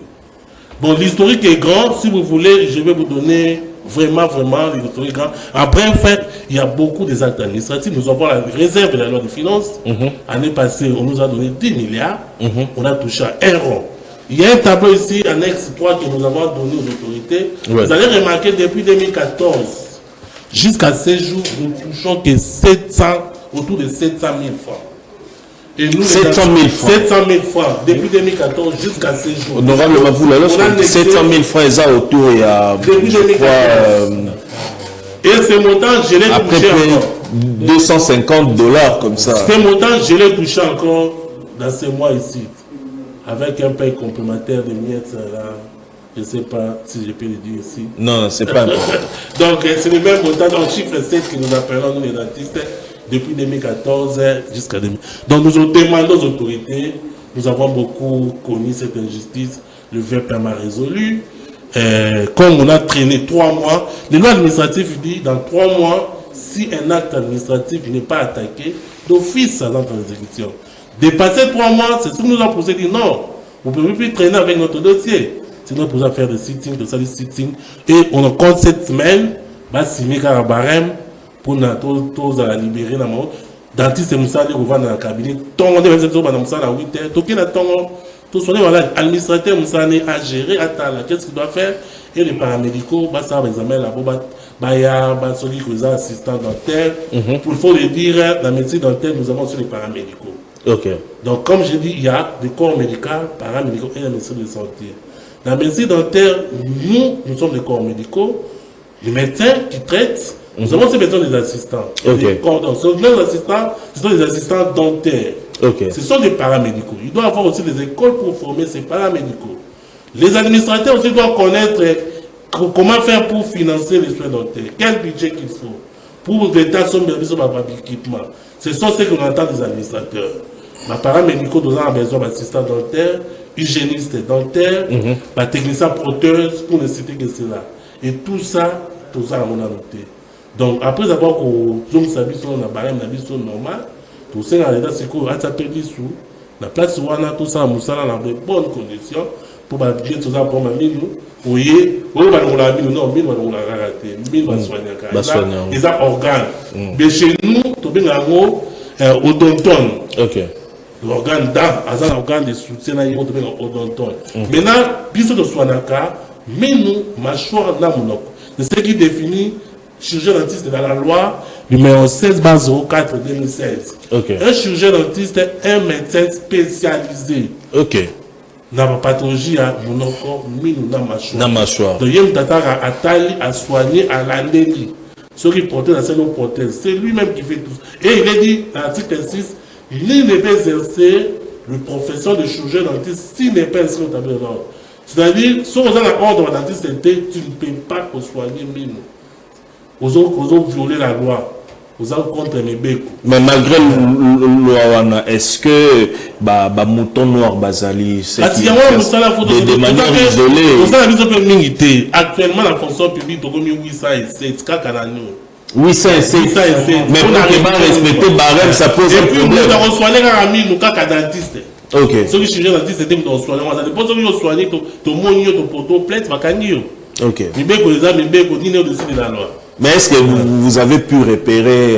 Speaker 4: Bon, l'historique est grand. Si vous voulez, je vais vous donner vraiment l'historique grand. Après, en fait, il y a beaucoup des actes administratifs. Nous avons la réserve de la loi de finances. L'année passée, on nous a donné 10 milliards. On a touché à 1 rond. Il y a un tableau ici, annexe 3, que nous avons donné aux autorités. Vous allez remarquer, depuis 2014 jusqu'à ces jours, nous touchons que autour de 700 000 francs. Et nous,
Speaker 1: 700 000 francs.
Speaker 4: 700 000 francs, depuis 2014 jusqu'à ces jours.
Speaker 1: Honorablement, vous l'avez 700 000 francs, ça autour, il y a.
Speaker 4: Depuis 2014. Et ce montant, je l'ai touché encore.
Speaker 1: $250 comme ça.
Speaker 4: Ce montant, je l'ai touché encore dans ce mois ici. Avec un paye complémentaire de miettes là. Je ne sais pas si je peux le dire ici.
Speaker 1: Non, c'est pas important.
Speaker 4: Donc, c'est le même montant, donc chiffre 7 que nous appelons, nous les dentistes, depuis 2014 jusqu'à 2000. Donc, nous demandons aux autorités, nous avons beaucoup connu cette injustice, le VPM a résolu. Comme on a traîné 3 mois, les lois administratives disent dans 3 mois, si un acte administratif n'est pas attaqué, d'office à l'entre l'exécution. Dépasser 3 mois, c'est ce que nous avons posé, dit non, vous ne pouvez plus traîner avec notre dossier. Sinon, pour faire des sittings, de ça, des sittings. Et on a compte cette semaine, bah, signer un barème pour nous libérer. Dentiste, c'est Moussa, on va dans le cabinet. Tout le monde est dans à 8 heures. Tout le monde est administrateur, Moussa à gérer, à qu'est-ce qu'il doit faire. Et les paramédicaux, bah, ça va examiner là-bas, bah, celui qui est assistant dentaire. Pour il faut le dire, la médecine dentaire, nous avons aussi les paramédicaux. Donc, comme je dis, il y a des corps médicaux, paramédicaux et la médecine de santé. Dans la médecine dentaire, nous sommes des corps médicaux, les médecins qui traitent, nous avons aussi besoin des assistants. Donc, ce sont des assistants dentaires. Ce sont des paramédicaux. Il doit y avoir aussi des écoles pour former ces paramédicaux. Les administrateurs aussi doivent connaître comment faire pour financer les soins dentaires. Quel budget qu'il faut. Pour l'État, son équipement. Ce sont ceux que l'on entend des administrateurs. Les paramédicaux, nous avons besoin d'assistants dentaires, hygiénistes dentaires, techniciens prothèses, pour ne citer que cela. Et tout ça, on a noté. Donc, après avoir qu'on s'habille sur la barème, on habille sur normal, tout ça, on a perdu sous la place où on a tout ça, on a dans de bonnes conditions pour bien tout ça pour ma mine. Oui, on a mis non, mine, on a raté, mine, on a soigné. Ils ont organes. Mais chez nous, tout bien en odonton. L'organe d'âme, un organe de soutien, il y a un odonton. Maintenant, puisque nous sommes mais nous, mâchoire n'a mon c'est ce qui définit chirurgien dentiste dans la loi numéro 16/04/2016. Un chirurgien dentiste est un médecin spécialisé. Dans la pathologie à mon corps, na mâchoire. Donc, il y a un atali à soigner à l'année. Ceux qui portent la seule prothèse, c'est lui-même qui fait tout ça. Et il est dit, dans l'article 6, il ne peut exercer le professeur de chirurgien dentiste s'il n'est pas inscrit au tableau de l'ordre. C'est-à-dire, si on a l'ordre de dentiste, tu ne peux pas soigner mine. Vous avez violé la loi. Vous avez contre mes bécos. Mais malgré
Speaker 1: loi, est-ce que mouton noir bazali de manière isolée?
Speaker 4: Actuellement, la fonction publique, il y a 807 cas canadiens.
Speaker 1: 807. Mais pour ne pas respecter barème, ça pose un problème.
Speaker 4: Et puis, nous avons soigné un ami, nous avons dentiste. Ceux qui chirurgien dentiste, c'était nous avons soigné. Ça dépend de ceux qui ont soigné, ton monio, ton poteau, plainte, va gagner. Mais béco, les amis, béco, dîner au-dessus de la loi.
Speaker 1: Mais est-ce que vous avez pu repérer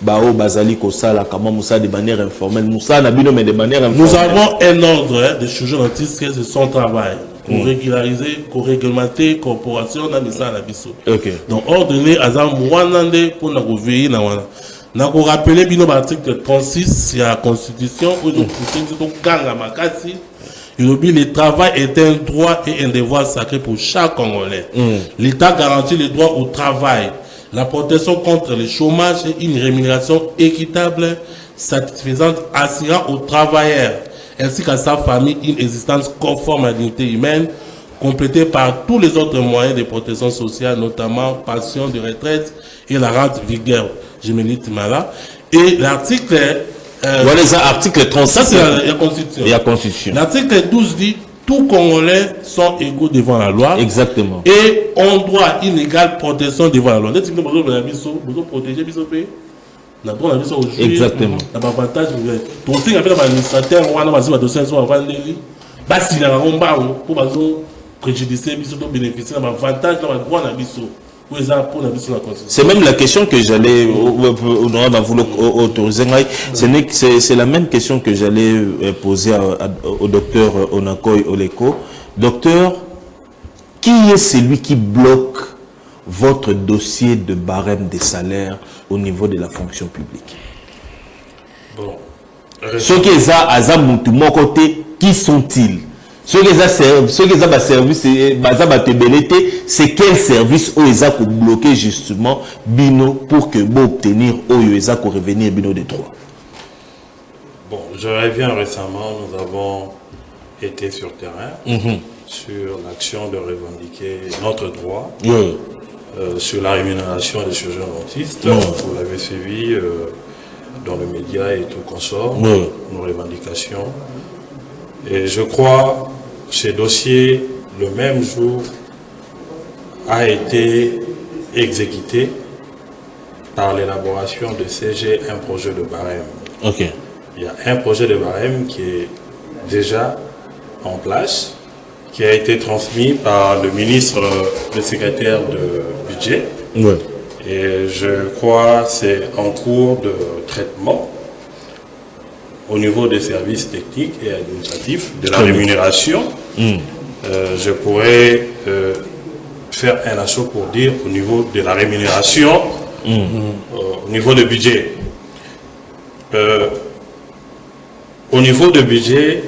Speaker 1: Bao Bazali Kosala, comment Moussa de manière informelle? Moussa Nabino, mais de manière informelle.
Speaker 4: Nous avons un ordre de chirurgien dentiste qui est son travail. Pour régulariser, pour réglementer, corporation, on a mis ça à la biso. Donc, ordonné à Zam Mouanande pour nous veiller. Nous avons rappelé l'article 36 de la Constitution où nous le travail est un droit et un devoir sacré pour chaque Congolais. L'État garantit le droit au travail, la protection contre le chômage et une rémunération équitable, satisfaisante, assurant aux travailleurs ainsi qu'à sa famille une existence conforme à la dignité humaine, complétée par tous les autres moyens de protection sociale, notamment pension de retraite et la rente vigueur. Je me lis là. Et l'article...
Speaker 1: voilà les articles 36.
Speaker 4: Ça, c'est la Constitution.
Speaker 1: La Constitution.
Speaker 4: L'article 12 dit tous Congolais sont égaux devant la loi.
Speaker 1: Exactement.
Speaker 4: Et on doit une égale protection devant la loi. Vous protéger le pays.
Speaker 1: Exactement.
Speaker 4: L'avantage, donc si on a fait l'administrateur, on a fait dossier avant basi na ngomba pour préjudicer biso to bénéficier d'un avantage dans le droit na biso.
Speaker 1: C'est même la question que j'allais autoriser. C'est la même question que j'allais poser au docteur Onakoy Oleko. Docteur, qui est celui qui bloque votre dossier de barème des salaires au niveau de la fonction publique?
Speaker 5: Bon.
Speaker 1: Ceux qui sont à mon côté, qui sont-ils? Ceux qui ont service, c'est quel service ils ont bloqué justement Bino pour que vous obtenir ils ont revenir Bino des droits?
Speaker 5: Bon, je reviens récemment, nous avons été sur terrain sur l'action de revendiquer notre droit sur la rémunération des chirurgiens dentistes. Vous l'avez suivi dans les médias et tout consort, nos revendications. Et je crois que ce dossier, le même jour, a été exécuté par l'élaboration de CG, un projet de barème.
Speaker 1: Ok.
Speaker 5: Il y a un projet de barème qui est déjà en place, qui a été transmis par le ministre, le secrétaire de budget.
Speaker 1: Ouais.
Speaker 5: Et je crois que c'est en cours de traitement au niveau des services techniques et administratifs, de la rémunération. Je pourrais faire un assaut pour dire au niveau de la rémunération, au niveau du budget. Au niveau du budget,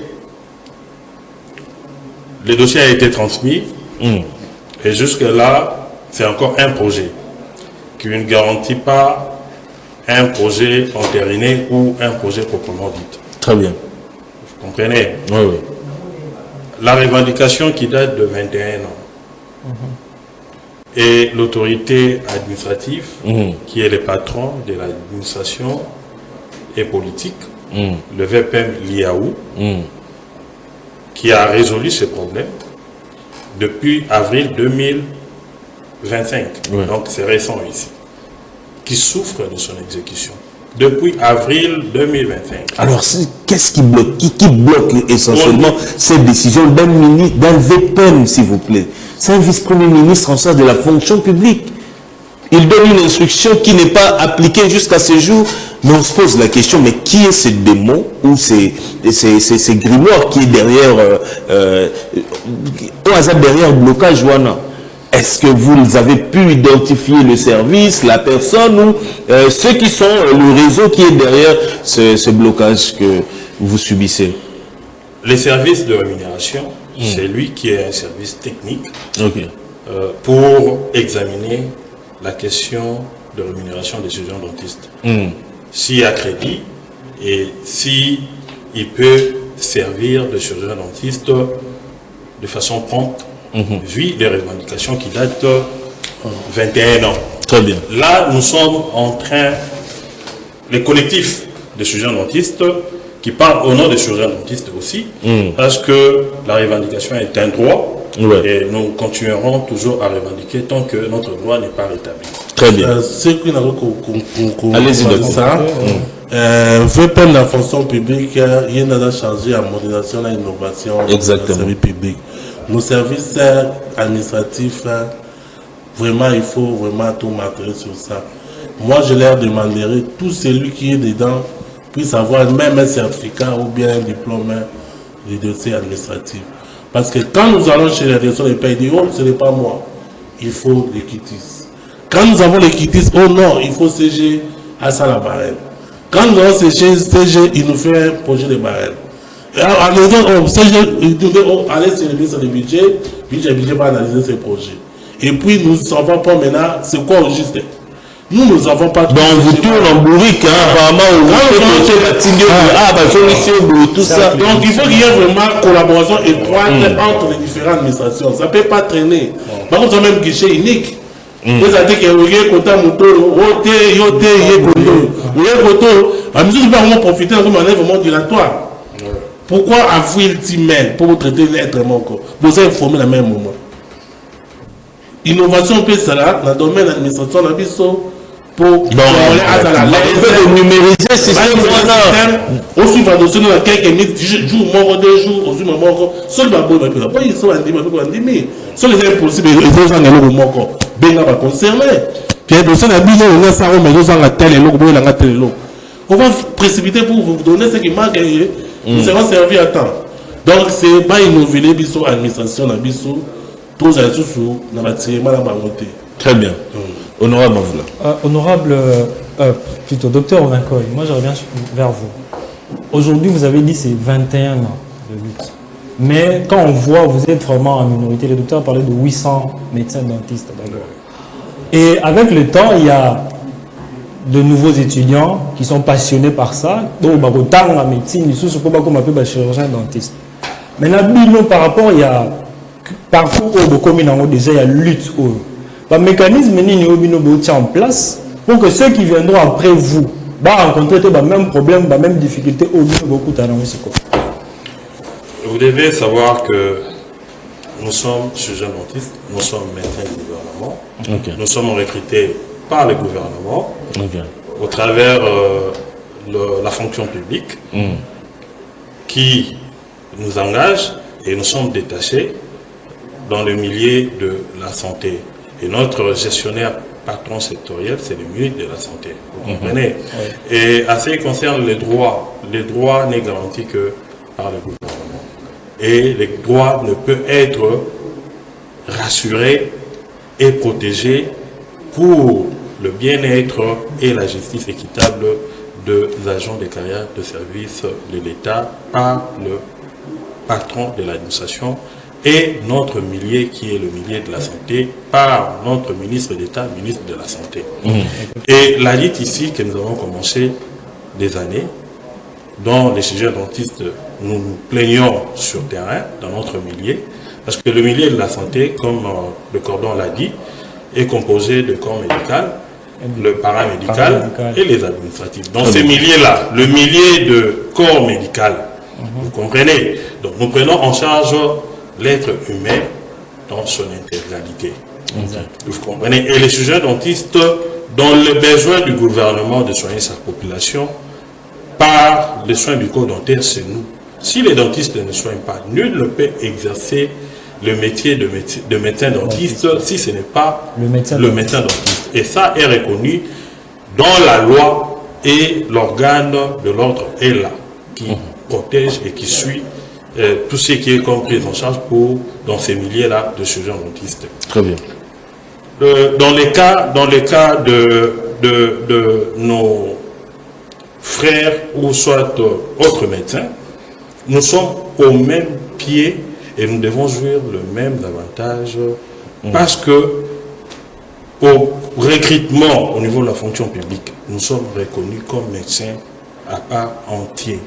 Speaker 5: le dossier a été transmis et jusque-là, c'est encore un projet qui ne garantit pas un projet entériné ou un projet proprement dit.
Speaker 1: Très bien.
Speaker 5: Vous comprenez?
Speaker 1: Oui, oui.
Speaker 5: La revendication qui date de 21 ans et l'autorité administrative qui est le patron de l'administration et politique, le VPM Liaou, qui a résolu ce problème depuis avril 2025. Donc c'est récent ici, qui souffre de son exécution depuis avril 2025.
Speaker 1: Alors, qu'est-ce qui bloque? Qui bloque essentiellement cette décision d'un ministre, d'un VPM, s'il vous plaît? C'est un vice-premier ministre en charge de la fonction publique. Il donne une instruction qui n'est pas appliquée jusqu'à ce jour. Mais on se pose la question, mais qui est ce démon ou ces grimoires qui est derrière, au hasard derrière le blocage Wana? Est-ce que vous avez pu identifier le service, la personne ou ceux qui sont le réseau qui est derrière ce blocage que vous subissez?
Speaker 5: Les services de rémunération, c'est lui qui est un service technique
Speaker 1: Okay.
Speaker 5: Pour examiner la question de rémunération des chirurgiens dentistes. S'il y a crédit et s'il peut servir de chirurgien dentiste de façon prompte, vu les revendications qui datent de 21 ans.
Speaker 1: Très bien.
Speaker 5: Là, nous sommes en train, les collectifs de chirurgiens dentistes qui parlent au nom des chirurgiens dentistes aussi, parce que la revendication est un droit, et nous continuerons toujours à revendiquer tant que notre droit n'est pas rétabli.
Speaker 1: Très bien.
Speaker 4: Allez-y, docteur. VPM la fonction publique, il y a chargé à modernisation et l'innovation des services publics. Nos services administratifs, vraiment, il faut vraiment tout matériel sur ça. Moi, je leur demanderai, tout celui qui est dedans puisse avoir même un certificat ou bien un diplôme du dossier administratif. Parce que quand nous allons chez la direction des pays, oh, ce n'est pas moi, il faut les quitis. Quand nous avons les quitis, oh non, il faut CG, à ça la barème. Quand nous avons CG, il nous fait un projet de barème. À l'époque, CG, il devait aller sur le ministre du budget va analyser ces projets. Et puis nous ne savons pas maintenant c'est quoi au juste. Nous n'avons pas...
Speaker 1: Donc vous tournez en bourrique, apparemment, tout ça.
Speaker 4: Donc il faut qu'il y ait vraiment une collaboration étroite entre les différentes administrations. Ça ne peut pas traîner. Par contre, ça même guichet unique. Vous avez dit que vous avez côté la musique va vraiment profiter de manière vraiment dilatoire. Pourquoi avril 10 mai pour vous traiter l'être encore? Vous avez informé la même moment. Innovation peut ça là, dans le domaine de l'administration, on a dit ça pour
Speaker 1: numériser le système.
Speaker 4: Aussi, va dossier dans quelques minutes, jours, morts, 2 jours, aussi, morts, seul va bon, ils sont endimés. Seul les impossibles, ils sont en train de morts. Bien, va concerner. Puis, dossier n'a bien, on a ça, mais nous avons la telle et l'autre, on a telle et l'autre. On va précipiter pour vous donner ce qui manque et nous serons servis à temps. Donc, c'est pas innover biso administration, na biso, tous les sous, na bâtiment, na monter.
Speaker 1: Très bien. Honorable Mavoula.
Speaker 2: Honorable, plutôt docteur Onakoy, moi je reviens vers vous. Aujourd'hui, vous avez dit c'est 21 ans de lutte. Mais quand on voit, vous êtes vraiment en minorité. Le docteur parlait de 800 médecins dentistes d'abord. Et avec le temps, il y a de nouveaux étudiants qui sont passionnés par ça. Donc, autant la médecine, ils sont pas comme un peu chirurgien dentiste. Maintenant, par rapport, il y a parfois déjà il y a lutte. Le mécanisme est en place pour que ceux qui viendront après vous rencontrer le même problème, la même difficulté au niveau beaucoup de
Speaker 5: Vous devez savoir que nous sommes chirurgiens dentistes, nous sommes médecins du gouvernement, nous sommes recrutés par le gouvernement au travers la fonction publique qui nous engage et nous sommes détachés dans le milieu de la santé. Et notre gestionnaire patron sectoriel, c'est le ministre de la Santé. Vous comprenez? Et à ce qui concerne les droits n'est garanti que par le gouvernement. Et les droits ne peuvent être rassurés et protégés pour le bien-être et la justice équitable des agents de carrière de service de l'État par le patron de l'administration et notre milieu qui est le milieu de la santé par notre ministre d'État, ministre de la Santé. Et la lutte ici que nous avons commencé des années, dont les chirurgiens dentistes, nous nous plaignons sur terrain dans notre milieu, parce que le milieu de la santé, comme le cordon l'a dit, est composé de corps médical, le paramédical et les administratifs. Dans ces milieux-là, le milieu de corps médical, vous comprenez? Donc nous prenons en charge l'être humain dans son intégralité. Vous comprenez? Et les chirurgiens dentistes, dans le besoin du gouvernement de soigner sa population, par les soins du corps dentaire, c'est nous. Si les dentistes ne soignent pas, nul ne peut exercer le métier de médecin dentiste si ce n'est pas le médecin dentiste. Et ça est reconnu dans la loi et l'organe de l'ordre est là, qui protège et qui suit tout ce qui est comme prise en charge dans ces milliers-là de chirurgiens dentistes.
Speaker 1: Très bien.
Speaker 5: Dans les cas de nos frères ou soit autres médecins, nous sommes au même pied et nous devons jouir le même avantage parce que au recrutement au niveau de la fonction publique, nous sommes reconnus comme médecins à part entier.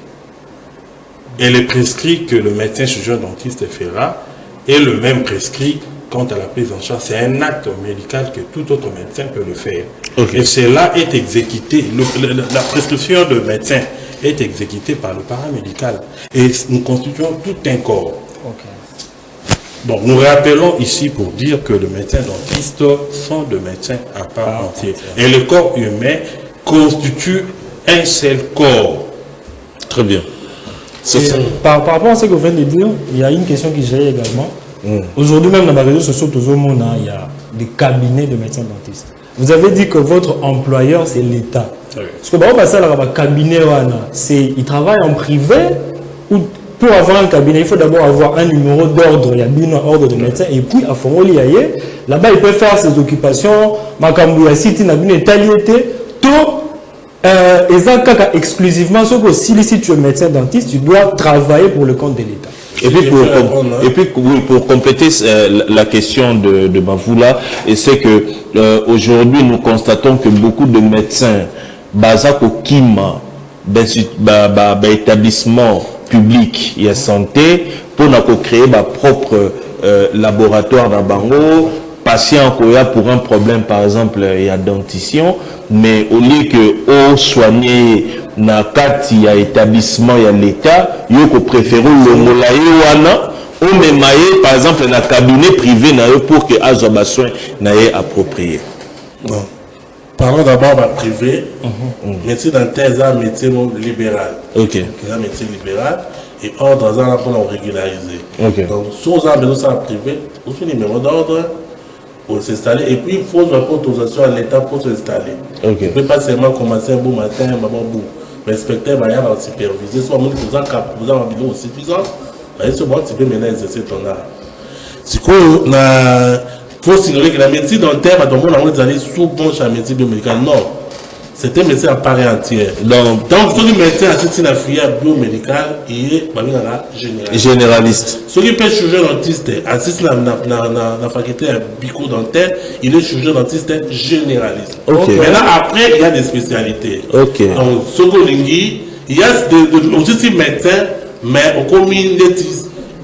Speaker 5: Et le prescrit que le médecin chirurgien dentiste fera est le même prescrit quant à la prise en charge. C'est un acte médical que tout autre médecin peut le faire. Et cela est exécuté, la prescription de médecin est exécutée par le paramédical. Et nous constituons tout un corps. Donc nous rappelons ici pour dire que les médecins dentistes sont des médecins à part entière. Et le corps humain constitue un seul corps.
Speaker 1: Très bien.
Speaker 2: Par rapport à ce que vous venez de dire, il y a une question qui gère également. Aujourd'hui même dans les réseaux sociaux, tout le monde, il y a des cabinets de médecins dentistes. Vous avez dit que votre employeur c'est l'État. Parce que le cabinet, il travaille en privé ou pour avoir un cabinet, il faut d'abord avoir un numéro d'ordre, il y a un ordre de médecin, et puis à Fongoli, là-bas il peut faire ses occupations, Makambouya City, n'a bien tout exclusivement, si tu es médecin dentiste, tu dois travailler pour le compte de l'État.
Speaker 1: Et puis, pour compléter la question de Bavoula, et c'est que aujourd'hui nous constatons que beaucoup de médecins basés au Kima, établissement public et santé, pour créer leur propre laboratoire dans Bango, patient pour un problème, par exemple, il y a dentition, mais au lieu que soigner na kati ya établissement ya l'État, yo ko préférer le molaye wana ou même par exemple na cabinet privé na yo pour que azoba soin na yé approprié.
Speaker 4: Non. Parlons d'abord de privé. Médecine dentaire c'est un métier libéral.
Speaker 1: OK.
Speaker 4: C'est un métier libéral et ordre dans un pour régulariser.
Speaker 1: OK.
Speaker 4: Donc si on a besoin de privé, on fait numéro d'ordre pour s'installer et puis il faut une autorisation à l'État pour s'installer.
Speaker 1: OK.
Speaker 4: On ne peut pas seulement commencer un bon matin, un bon bout. L'inspecteur va y avoir superviser, soit même vous avez un bilan suffisant, mais ce moment tu peux maintenant exercer ton art. C'est quoi, il faut signaler que la médecine dentaire, tout le monde a dit sous bon chez la médecine biomédicale. Non, c'est un médecin à part entière. Donc, ceux qui médecin assistent à la filière biomédicale, il est généraliste. Ceux qui peuvent chirurgien dentiste, assistent à la faculté bucco-dentaire, il est chirurgien dentiste généraliste.
Speaker 1: Okay.
Speaker 4: Maintenant, après, il y a des spécialités.
Speaker 1: Okay.
Speaker 4: Donc, Sokolingui, il y a aussi médecins, mais au commune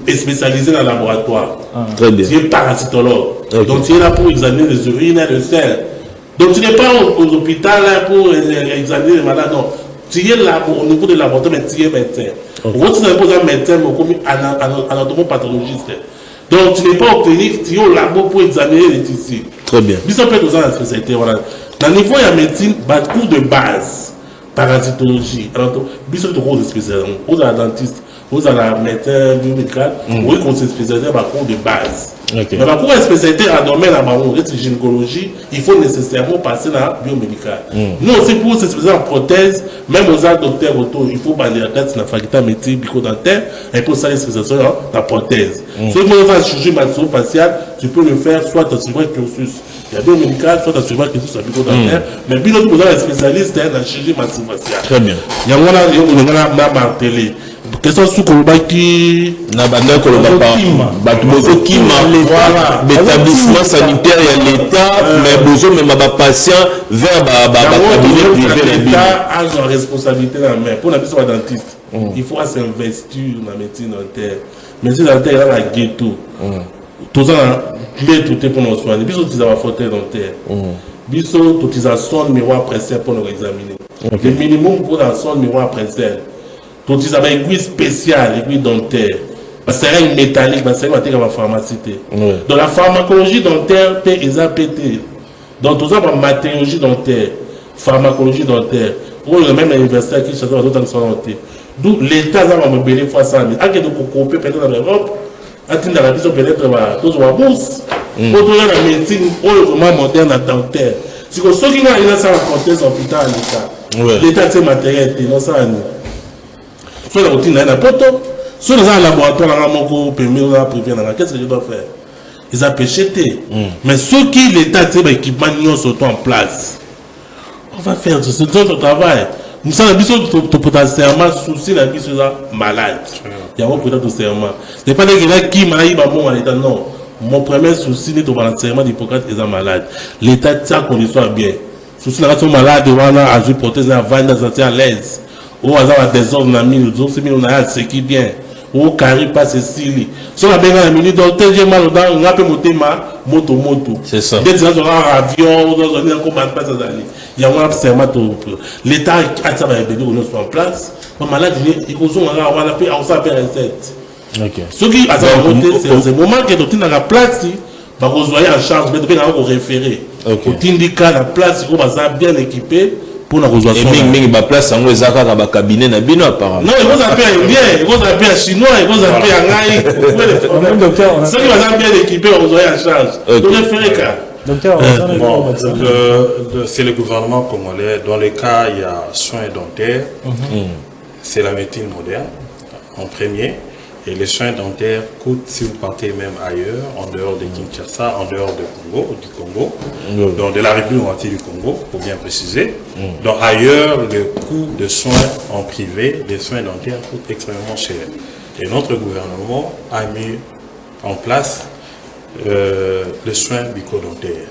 Speaker 4: est spécialisé dans le laboratoire.
Speaker 1: Très bien.
Speaker 4: Tu es parasitologue.
Speaker 1: Okay.
Speaker 4: Donc, tu es là pour examiner les urines et le sel. Donc, tu n'es pas aux hôpitaux pour examiner les malades, non. Tu es là au niveau de laboratoire, mais tu es médecin. Okay. Tu n'es pas un médecin, mais anatomopathologiste. Donc, tu n'es pas au clinique, tu es au labo pour examiner les tissus.
Speaker 1: Très bien.
Speaker 4: Puis, ça peut être dans la spécialité. Voilà. Dans le niveau de la médecine, cours de base, parasitologie, puis, c'est une spécialité. Vous avez la dentiste, vous avez la médecin biomédical, oui, qu'on s'est spécialisé dans le cours de base. Okay. Mais pour une spécialité à domaine à la gynécologie, il faut nécessairement passer dans la biomédicale. Nous aussi, pour se spécialiser en prothèse, même aux docteurs auto, il faut baler la tête dans la faculté de médecine bucco-dentaire et pour ça, les spécialisations dans la prothèse. Si vous voulez faire chirurgie maxillo-faciale, tu peux le faire soit dans suivant le cursus. Il y a biomédical, soit dans suivant le cursus bucco-dentaire. Mais puis l'autre, vous avez un spécialiste dans la chirurgie maxillo-faciale.
Speaker 1: Très bien.
Speaker 4: Il y a martelé. Question sous Kolobaki.
Speaker 1: Na banda Kolobaki. Batubozo Kima. L'établissement sanitaire et l'État, mais besoin même ma patient vers cabinet privé.
Speaker 4: L'État a une responsabilité dans la main. Pour la personne dentiste, il faut s'investir dans la médecine dentaire. Médecine dentaire, il y a la ghetto. Tout ça, clé tout est pour nous soigner. Bisous, tu as un fauteuil dentaire. Bisous, tu as son miroir pressé pour nous examiner. Le minimum pour la son miroir pressé. Donc, ils avaient une aiguille spéciale, aiguille dentaire. C'est une métallique, c'est une pharmacie. Dans la pharmacologie dentaire, ils ont pété. Donc, tout ça, la matériologie dentaire, pharmacologie dentaire, pour le même universitaire qui cherche d'autres dans son dentaire. D'où l'État a mobilisé fois ça. Mais, à que nous copions peut-être dans l'Europe, à titre de la vision peut-être tous la bourse. Pour trouver la médecine, vraiment moderne à dentaire. Si vous avez une prothèse hôpital à l'État, l'État, c'est matériel, non, ça, soit la routine n'a pas tout. Soit dans un laboratoire, qu'est-ce que je dois faire? Ils ont péché. Mais ceux qui l'État, l'équipement, sont en place. On va faire ce travail. Nous sommes potentiellement soucis de la vie malade. Il y a un potentiellement. Ce n'est pas des gens qui m'ont dit à l'État. Non. Mon premier souci, c'est l'enseignement d'Hippocrate et les malades. L'État tient qu'on soit bien. Souci de la malade, on a ajouté prothèse à l'aise. Ou à des ordres dans la mine, nous avons ce qui bien. Ou carré pas ceci. Si on a bien la minute, donc j'ai mal au on a pu monter ma moto.
Speaker 1: C'est ça.
Speaker 4: Dès que on a un avion, on a un combat pas ça d'aller. Il y a un observatoire. L'État a ça va aider nous soit en place. Le malade, il faut on a la paix, on s'appelle recette. OK. Ce qui a ça monter, c'est le moment que tu as la place, va vous voyez en charge, mais bien on référer. Au indica la place, il va bien équipé. Pour la résolution.
Speaker 1: Et même place en Ouezaka dans cabinet na bino apparemment.
Speaker 4: Non, il vous appelle indien, il vous appelle chinois, il vous appelle anglais. Docteur, ceux qui vont bien équipés, on va en charge. Donc référé cas.
Speaker 2: Docteur,
Speaker 5: c'est le gouvernement congolais. Dans le cas il y a soins dentaires, c'est la médecine moderne en premier. Et les soins dentaires coûtent, si vous partez même ailleurs, en dehors de Kinshasa, en dehors du Congo, donc de la République démocratique du Congo, pour bien préciser. Donc ailleurs, le coût de soins en privé, les soins dentaires coûtent extrêmement cher. Et notre gouvernement a mis en place les soins bucco-dentaires.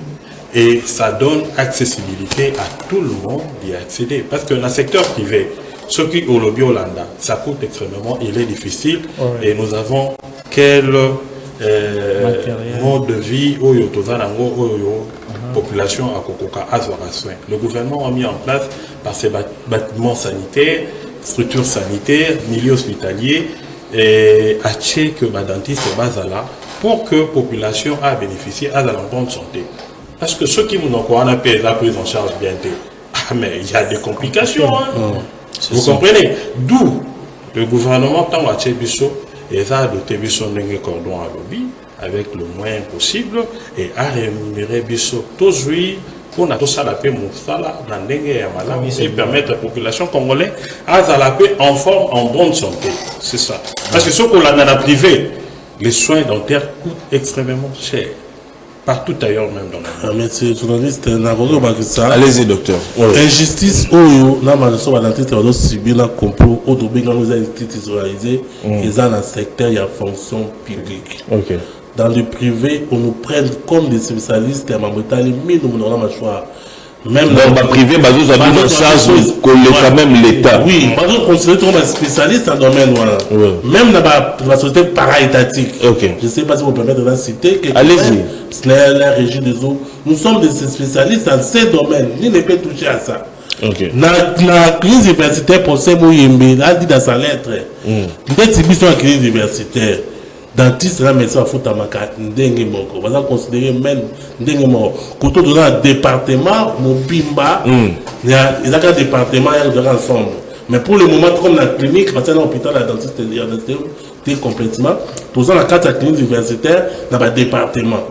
Speaker 5: Et ça donne accessibilité à tout le monde d'y accéder. Parce que dans le secteur privé, ce qui au lobby Hollanda, ça coûte extrêmement, il est difficile. Et nous avons quel mode de vie où population à Kokoka Azora soin. Le gouvernement a mis en place par ses bâtiments sanitaires, structures sanitaires, milieux hospitaliers, et à que ma dentiste basala pour que la population a bénéficié à l'encontre de santé. Parce que ceux qui nous ont payé la prise en charge bien, mais il y a des complications. Vous comprenez? D'où le gouvernement, tant à Tchebiso, et a doté Bisso d'un cordon à lobby avec le moins possible et a rémunéré Bisso tous les pour nous tous à la paix et permettre à la population congolaise à la paix en forme, en bonne santé. C'est ça. Parce que ce qu'on a dans la privée, les soins dentaires coûtent extrêmement cher. Partout ailleurs, même dans le monde.
Speaker 4: Merci, journaliste.
Speaker 1: Allez-y, docteur.
Speaker 4: Injustice, on a subi un complot, on a institutionnalisé, ils ont un secteur, il y a fonction publique. Dans le privé, on nous prenne comme des spécialistes, à Mamotali, mais nous n'avons pas le choix. Même
Speaker 1: dans le privé, nous avons en charge quand même l'État.
Speaker 4: Oui, nous considérons comme un spécialiste dans le domaine. Même dans la société para-étatique. Je ne sais pas si vous permettez de la citer.
Speaker 1: Allez-y.
Speaker 4: La régie des eaux. Nous sommes des spécialistes dans ces domaines. Ni ne peut toucher à ça. La crise universitaire, pour ces mots, il a dit dans sa lettre. Peut-être si nous sommes en crise universitaire. Dentiste la médecin à foutre à ma carte, n'dengue moko. On va considérer même n'dengue moko. Quand on a un département, mon bimba, il y a un département, il y a ensemble. Mais pour le moment, comme la clinique, parce que l'hôpital, la dentiste, il y a complètement. Tous dans la carte clinique universitaire, dans le département.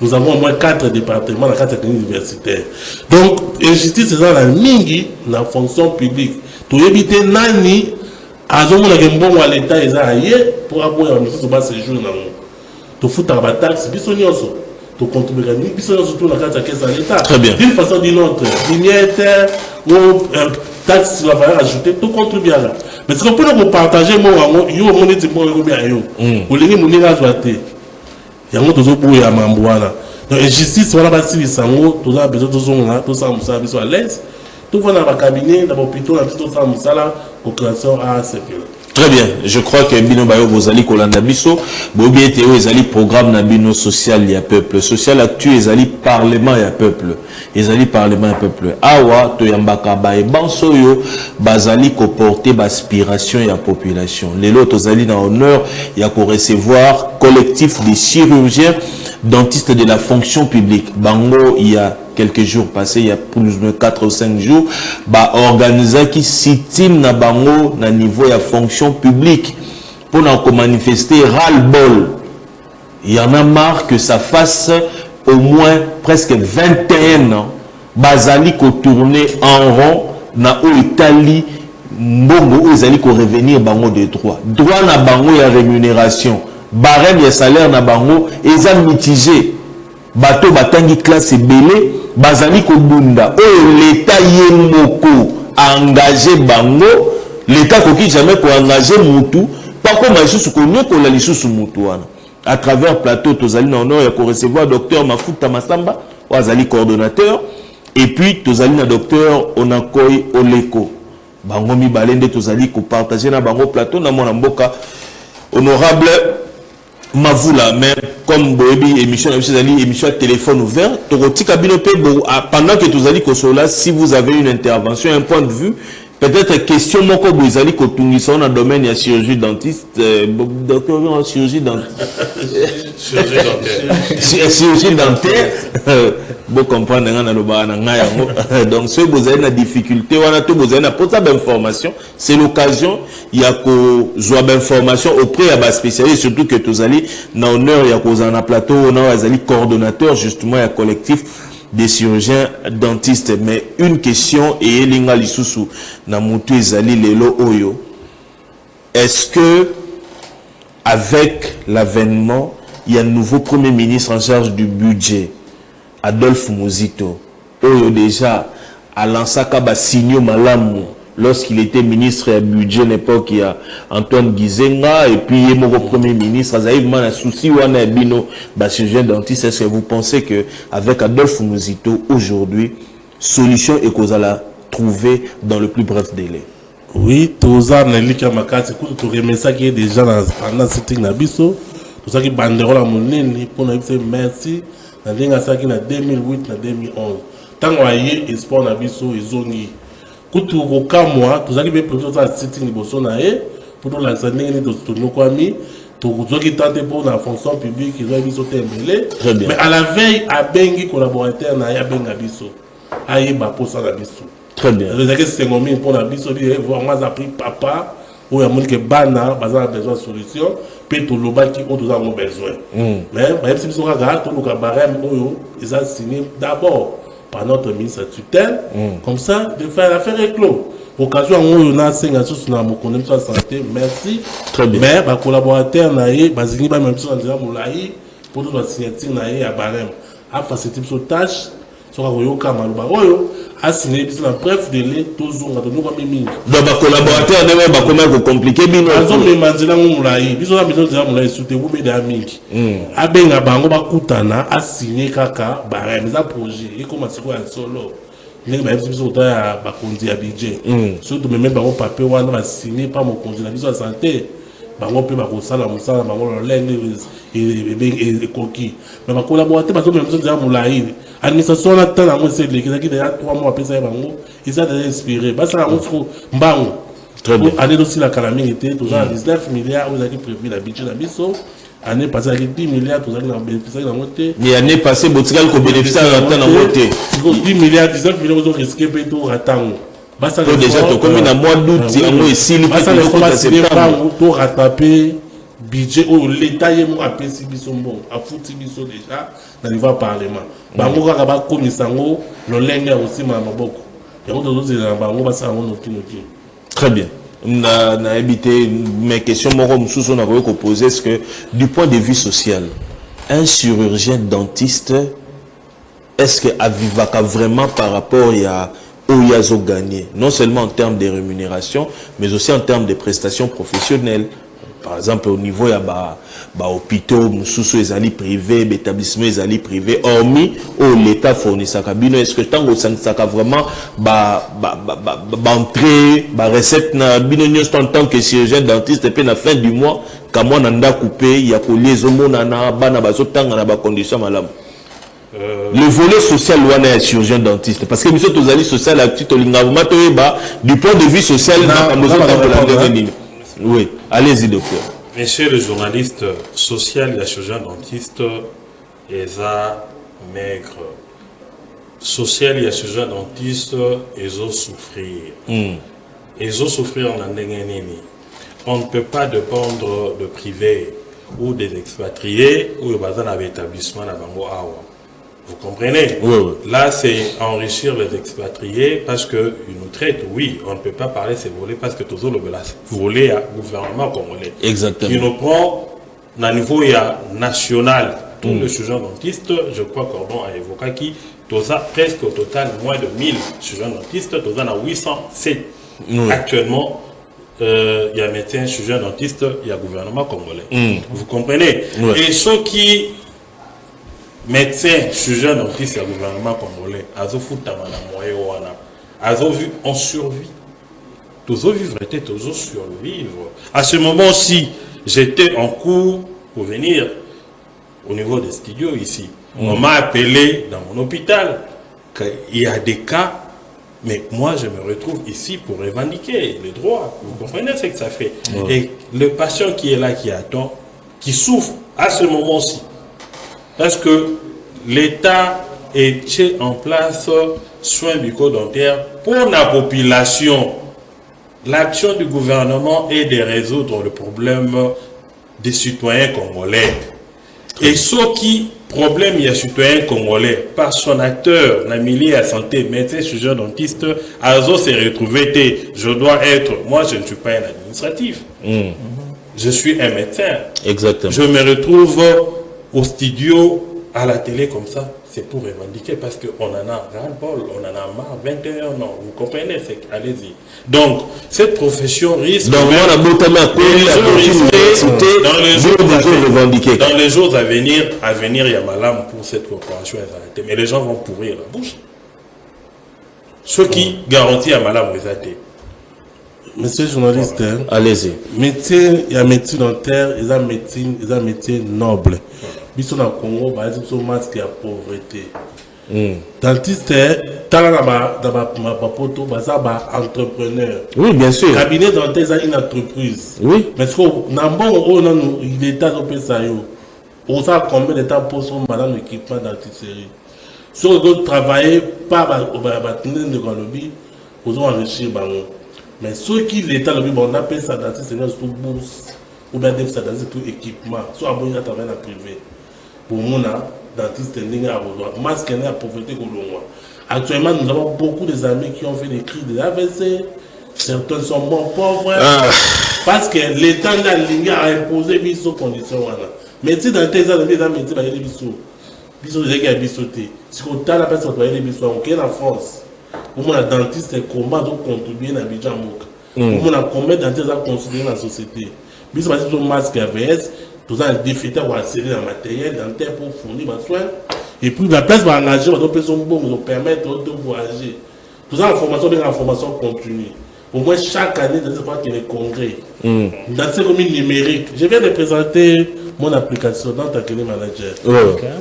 Speaker 4: Nous avons au moins 4 départements dans la carte clinique universitaire. Donc, injustice, c'est dans la mingi, dans la fonction publique. Pour éviter nani. Azomona kembongo à l'État ils aillé pour avoir un ministre de séjour dans to foutre la taxe biso nyonso to contribuer ni biso nyonso tout la carte à caisse à l'État.
Speaker 1: Très bien.
Speaker 4: D'une façon ou d'une autre, vignette ou taxe va falloir ajouter tout contribuer là. Mais ce qu'on peut nous partager moi yo moni timbo yo bien yo. Ou lingi moni la joité. Yango tozo boya mambwana. Donc injustice wana ba silisango to za besoin to zonga to sa musa biso à l'aise. Tout va dans le cabinet, dans l'hôpital, dans tout ça, musala, pour création à CPE.
Speaker 1: Très bien. Je crois que Bino Bayo Bozali Kolanda Biso, Bobi Théo Ezali programme Nabino social ya peuple. Social actu Ezali parlement ya peuple. Ezali parlement ya peuple. Awa Toyambaka Bae Bansoyo Bazali ko porter aspiration ya population. Les lots Tozali na honneur ya ko recevoir collectif des chirurgiens dentistes de la fonction publique. Bango il y a quelques jours passés, il y a plus de 4 ou 5 jours, bah organiser qui sit-in na bango na niveau de fonction publique pour manifester ras-le-bol. Il y en a marre que ça fasse au moins presque 21 ans bazali ko tourner en rond na o Italie mbongo ozali ko revenir bango de droit na bango ya rémunération barème ya salaire na bango eza mitigé. Bateau batangi classe belé bazali ko bunda oyo l'état yemoko engagé bango l'état koki jamais ko engagé mutu pas comme lisusu ko nyoko la lisusu mutu wana à travers plateau tozali na honneur ya ko recevoir docteur Mafuta Masamba wazali coordonnateur et puis tozali na docteur Onakoi Oleko bango mi balende tozali ko partager na bango plateau na mona mboka honorable Mavula, mais comme Boebi émission téléphone ouvert, pendant que vous allez là, si vous avez une intervention, un point de vue, peut-être question mon ko bozali ko tungisa na domaine ya chirurgie dentiste docteur en chirurgie dentaire chirurgie dentaire bon comprendre na loba na ngaya donc ceux bozali na difficulté wana to bozali na portable information c'est l'occasion ya ko joa information auprès ya ba spécialiste surtout que tozali na honneur ya ko na plateau na azali coordonnateur justement ya collectif des chirurgiens dentistes. Mais une question et elinga lisusu na mutu ezali lelo oyo, est-ce que avec l'avènement, il y a un nouveau Premier ministre en charge du budget, Adolphe Muzito. Déjà, à l'Ansaka signé Malamu, lorsqu'il était ministre du budget à l'époque, il y a Antoine Gizenga, et puis il y a mon Premier ministre, il y a un souci, chirurgien dentiste. Est-ce que vous pensez qu'avec Adolphe Muzito, aujourd'hui, solution est qu'on la trouver dans le plus bref délai?
Speaker 4: Oui, tout ça, on a dit que tu remets ça qui est déjà dans le sitting Nabiso, tout ça qui est banderole à mon nez, pour nous dire merci, on a dit ça qui est en 2008, en 2011. Tant qu'on a eu espoir Nabiso, ils ont dit, quand tu as moi, tout ça qui est prévu dans le sitting Nabiso, pour nous lancer tout nos amis, tout ce qui est tenté pour la fonction publique, ils ont dit que mais à la veille, à Bengi collaborateur, il y a Bengi Nabiso, à y pour ça Nabiso.
Speaker 1: Très bien.
Speaker 4: C'est un pour la biso, voir moi appris papa, ou il y a des gens qui ont besoin de solutions, puis tout le monde qui ont besoin. Mais même si nous avons tout le barème, ils ont signé d'abord par notre ministre tutelle, comme ça, de faire l'affaire éclos. Occasion où on a 5 ans sur la connexion santé, merci.
Speaker 1: Très bien.
Speaker 4: Mais les collaborateurs, ils ont signé même chose pour nous signer à barème. À faciliter nos tâches. So a signé un bref délai toujours dans nos familles.
Speaker 1: Donc les collaborateurs ne vont pas compliquer bien.
Speaker 4: Ils ont demandé à Moulaï, ils ont besoin de Moulaï soutenir vous mes amis. A benga bango ba kutana a signé kaka barème za projet et comment c'est quoi solo. Les même si vous avez ba kondi à budget. Surtout même bango papier wana ba signé par mon congé la vie de santé. Bango pe ba ko sala musala bango lenge et coquille. Mais ba collaborateur ba so même besoin de Moulaï. Administration la temps dans c'est les qui déjà 3 mois après ça ils ont déjà inspiré parce que la montre mbango très bien année aussi la calamité tout ça 19 milliards vous avez prévu la budget la biso année passée avec 10 milliards vous avez bénéficié dans monter
Speaker 1: mais année passée botigal ko bénéficier dans temps dans monter
Speaker 4: 10 milliards 19 milliards vous risqué pe tout ratango basta
Speaker 1: déjà to comme dans mois d'août on est ici
Speaker 4: basta le septembre tout rattraper budget où l'état est mon apesi biso bon a fouti biso déjà dans le parlement bango kaka ba komisango lolenga aussi ma maboko yango tozo na bango ba sango noki
Speaker 1: très bien na évité mes questions moko mususu na ko poser est-ce que du point de vue social un chirurgien dentiste est-ce que avivaka vraiment par rapport à où il a gagné non seulement en termes de rémunération mais aussi en termes de prestations professionnelles. Par exemple, au niveau il y a hôpitaux, mususu ezali privé, établissements ezali privé, hormis l'État fournit sa cabine. Est-ce que tant que ça vraiment entrée, recette na binonios en tant que chirurgien dentiste et puis la fin du mois, quand moi nanda coupé, il y a collé zomona na bana bazo tanga na ba condition malam. Le volet social loin est chirurgien dentiste parce que monsieur tozali social actif lingavuma toyeba du point de vue social na pas besoin de la dernière. Oui, allez-y, docteur.
Speaker 5: Monsieur le journaliste social, la chirurgien dentiste, ESA maigre. Social, la chirurgien dentiste, ils ont souffrir. Ils ont souffrir en Andengenini. On ne peut pas dépendre de privé ou des expatriés ou de bazar avec établissement à Bango Awa. Vous comprenez?
Speaker 1: Oui, oui.
Speaker 5: Là, c'est enrichir les expatriés parce qu'ils nous traitent. Oui, on ne peut pas parler de ces volets parce que tous les volets à gouvernement congolais.
Speaker 1: Exactement.
Speaker 5: Qui nous prend à niveau national. Tous les chirurgiens dentistes, je crois Cordon a évoqué qui, presque au total moins de 1000 chirurgiens dentistes, tous en a 807. Actuellement, il y a médecins, chirurgiens dentistes, il y a gouvernement congolais. Vous comprenez? Et ceux qui médecins, chirurgiens dentistes, le gouvernement congolais, on survit. Toujours vivre était toujours survivre. À ce moment-ci, j'étais en cours pour venir au niveau des studios ici. On m'a appelé dans mon hôpital qu'il y a des cas, mais moi je me retrouve ici pour revendiquer les droits. Vous comprenez ce que ça fait? Et le patient qui est là, qui attend, qui souffre à ce moment-ci, parce que l'État est en place soins bucco-dentaires pour la population. L'action du gouvernement est de résoudre le problème des citoyens congolais. Et ce qui problème il y a citoyens congolais par son acteur, la milieu à santé, médecin, chirurgien dentiste, Azo s'est retrouvé, je dois être, moi je ne suis pas un administratif. je suis un médecin.
Speaker 1: Exactement.
Speaker 5: Je me retrouve au studio, à la télé comme ça. C'est pour revendiquer parce qu'on en a ras-le-bol, on en a marre, 21 ans, vous comprenez, allez-y. Donc, cette profession risque...
Speaker 1: Donc,
Speaker 5: dans les jours à venir, il y a malheur pour cette corporation, mais les gens vont pourrir la bouche. Ce qui garantit à malheur vous êtes.
Speaker 4: Monsieur le journaliste,
Speaker 1: allez-y.
Speaker 4: Métier, il y a métier dentaire, il y a métier noble. Biso na Congo, par exemple, sur masque à pauvreté. Dentiste, dans ma poto, entrepreneur.
Speaker 1: Oui, bien sûr.
Speaker 4: Cabinet dentaire, c'est une entreprise.
Speaker 1: Oui.
Speaker 4: Mais ce qu'on a bon, l'État de Pessayo. On sait combien d'État pour son madame équipement dentisterie. Si on doit travailler, pas de lobby, on doit enrichir. Mais ceux qui l'État le on appelle ça dentiste, c'est tout bourse. Ou bien ça dentiste tout équipement. Soit bon, il y a travail dans privé. Pour moi, dentiste n'est pas à masque n'est à pauvreté que l'on voit. Actuellement, nous avons beaucoup d'amis qui ont fait des cris de AVC. Certains sont bons pauvres. Parce que l'État a imposé des conditions. Mais si dans tes années, les métiers, il y a des bisous. Bisous, il y a des bisous. Si on a la personne qui a des bisous, on est en France. Pour moi, le dentiste est comment contribuer dans Abidjan. Pour moi, combien de dentistes ont considéré dans la société. Bisous, parce que masque AVS. Tout ça, un déficitaire pour accéder dans le matériel dentaire pour fournir des soins. Et puis, la place va engager, on peut nous permettre de voyager. Tout ça, la formation continue. Au moins, chaque année, dans ce qu'il y a des congrès. Dans ces communes numériques, je viens de présenter mon application dans Takele Manager.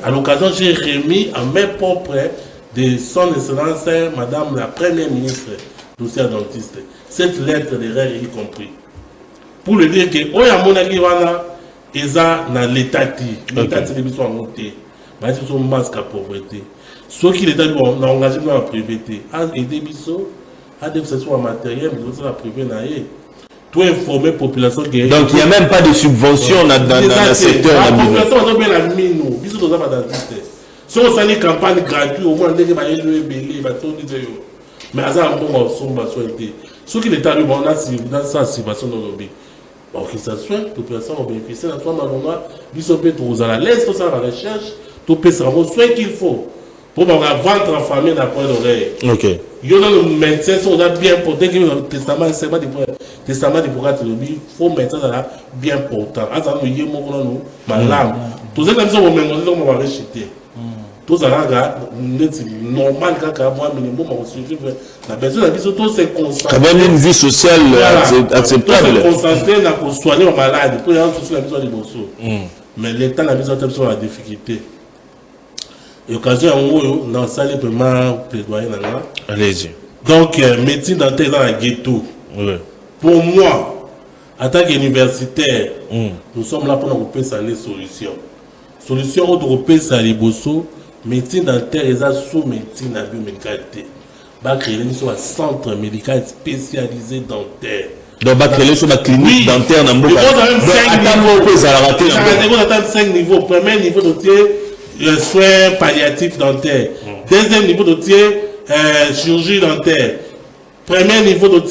Speaker 4: À l'occasion, j'ai remis à mes propres de son excellence, Madame la Première ministre, dossier dentiste. Cette lettre de règles y compris. Pour le dire que, oh, il y a mon agriwana. Eza na l'état l'État c'est des besoins montés mais c'est son masque à pauvreté ceux qui l'État on a engagé dans la privité à aider biso à des sessions matériel mais aussi la privé na tout informer population donc
Speaker 1: il n'y a même pas de subvention dans le secteur
Speaker 4: la population on doit bien la mine biso doit pas dentiste si on s'en campagne gratuite au moins dès que va y le belé va tout dire mais à ça on va somba souhaiter ceux qui l'État on a dans sa situation dans le bon, que ça soit, toute personne va bénéficier de la soin malheureusement, ils sont peut-être aux à la laisse, tout ça à la recherche, tout peut se rendre soin qu'il faut. Pour avoir vendre en famille d'un point d'oreille.
Speaker 1: Ok.
Speaker 4: Il y a le médecin, si on a bien porté, que le testament, c'est pas du testament du programme, il faut mettre ça bien portant. À ça, nous y avons malade. Tout ça, comme ça, on va rejeter. Tout ça, normal, quand moi, minimum, on suivre la personne, la vie, surtout, c'est constant.
Speaker 1: Quand même une vie sociale acceptable.
Speaker 4: On se concentrer dans soigner les malades, pour les gens qui ont besoin de bosses. Mais l'État a besoin de la difficulté. Et occasion, on a salé vraiment plaidoyer.
Speaker 1: Allez-y.
Speaker 4: Donc, médecine dentaire dans la ghetto. Pour moi, en tant qu'universitaire, nous sommes là pour nous repérer des solutions. Solution autre repérer ça les bossos. Médecine dentaire et sous-médecine à biomédicalité. Va créer un centre médical spécialisé dentaire.
Speaker 1: Donc, va créer sur la clinique dentaire dans le monde.
Speaker 4: On attend 5 niveaux. Premier niveau de soins palliatifs dentaires. Deuxième niveau de chirurgie dentaire. Premier niveau de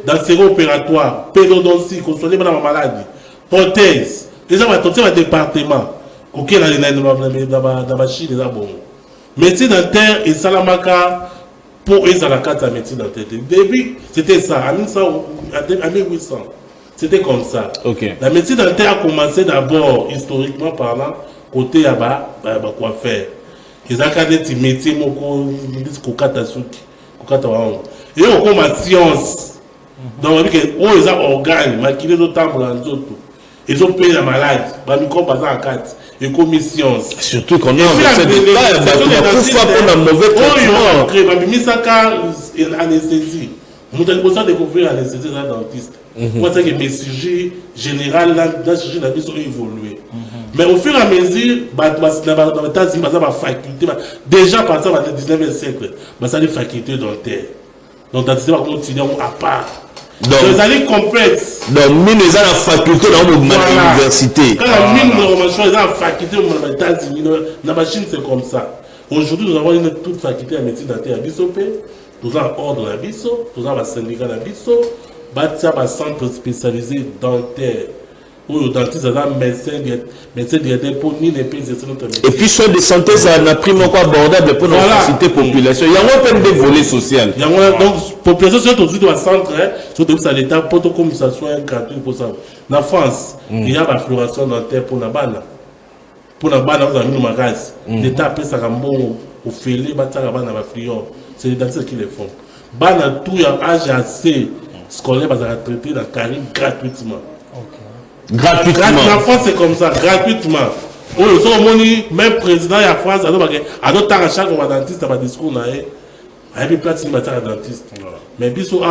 Speaker 4: dans série opératoire. Pédodontie, consoler dans la maladie. Prothèse. Déjà, on va tenter un département. Ok, dans la Chine, médecine dentaire et Salamaka pour les carte à médecine dentaire. Début, c'était ça, à 1800. C'était comme ça.
Speaker 1: Okay.
Speaker 4: La médecine dentaire a commencé d'abord, historiquement parlant, côté là-bas, quoi faire. Ils ont des métiers, et on commence à science. Donc, on dit que, oh, ils ont organes, maquillés d'autant pour l'anzoto. Ils ont payé la malade, ils ont passé en 4. Et commission.
Speaker 1: Surtout qu'on est en mauvais traitement.
Speaker 4: Anesthésie. Nous avons besoin de découvrir l'anesthésie d'un dentiste. Moi, c'est que mes sujets généraux, dans ce sujet, ont évolué. Mais au fur et à mesure, déjà par exemple, dans le 19e siècle, ça a des facultés dentaires. Donc, dans ce continuer à part. Donc, c'est complexe.
Speaker 1: Donc, mine les a la faculté dans l'université.
Speaker 4: Quand la mine de formation est dans la faculté aux États-Unis, la machine c'est comme ça. Aujourd'hui, nous avons une toute faculté à médecine dentaire à Bissopé, nous avons ordre à Bisso, nous avons un syndicat à Bisso, un centre spécialisé dentaire Ou le dentiste, médecin directeur pour ni les pays, c'est notre métier.
Speaker 1: Et puis, soins de santé, ça n'a pris encore abordable pour notre société population. Il y a un peu de volet social.
Speaker 4: Il y a donc, population, c'est aussi dans le centre, surtout à l'État, pour comme ça soit gratuit pour ça. En France, il y a la floration dentaire pour la banane. Pour la banane, vous avez mis ma race. L'État appelle ça un bon au fêlé, c'est les dentistes qui le font. Banane, tout, il y a âge assez scolaire, ça va traiter dans le carré gratuitement.
Speaker 1: Gratuitement.
Speaker 4: En France, c'est comme ça, gratuitement. Même président de la France, à d'autres temps, à chaque fois, dentiste, il y a un discours, il y a une place de dentiste. Mais puis, il y a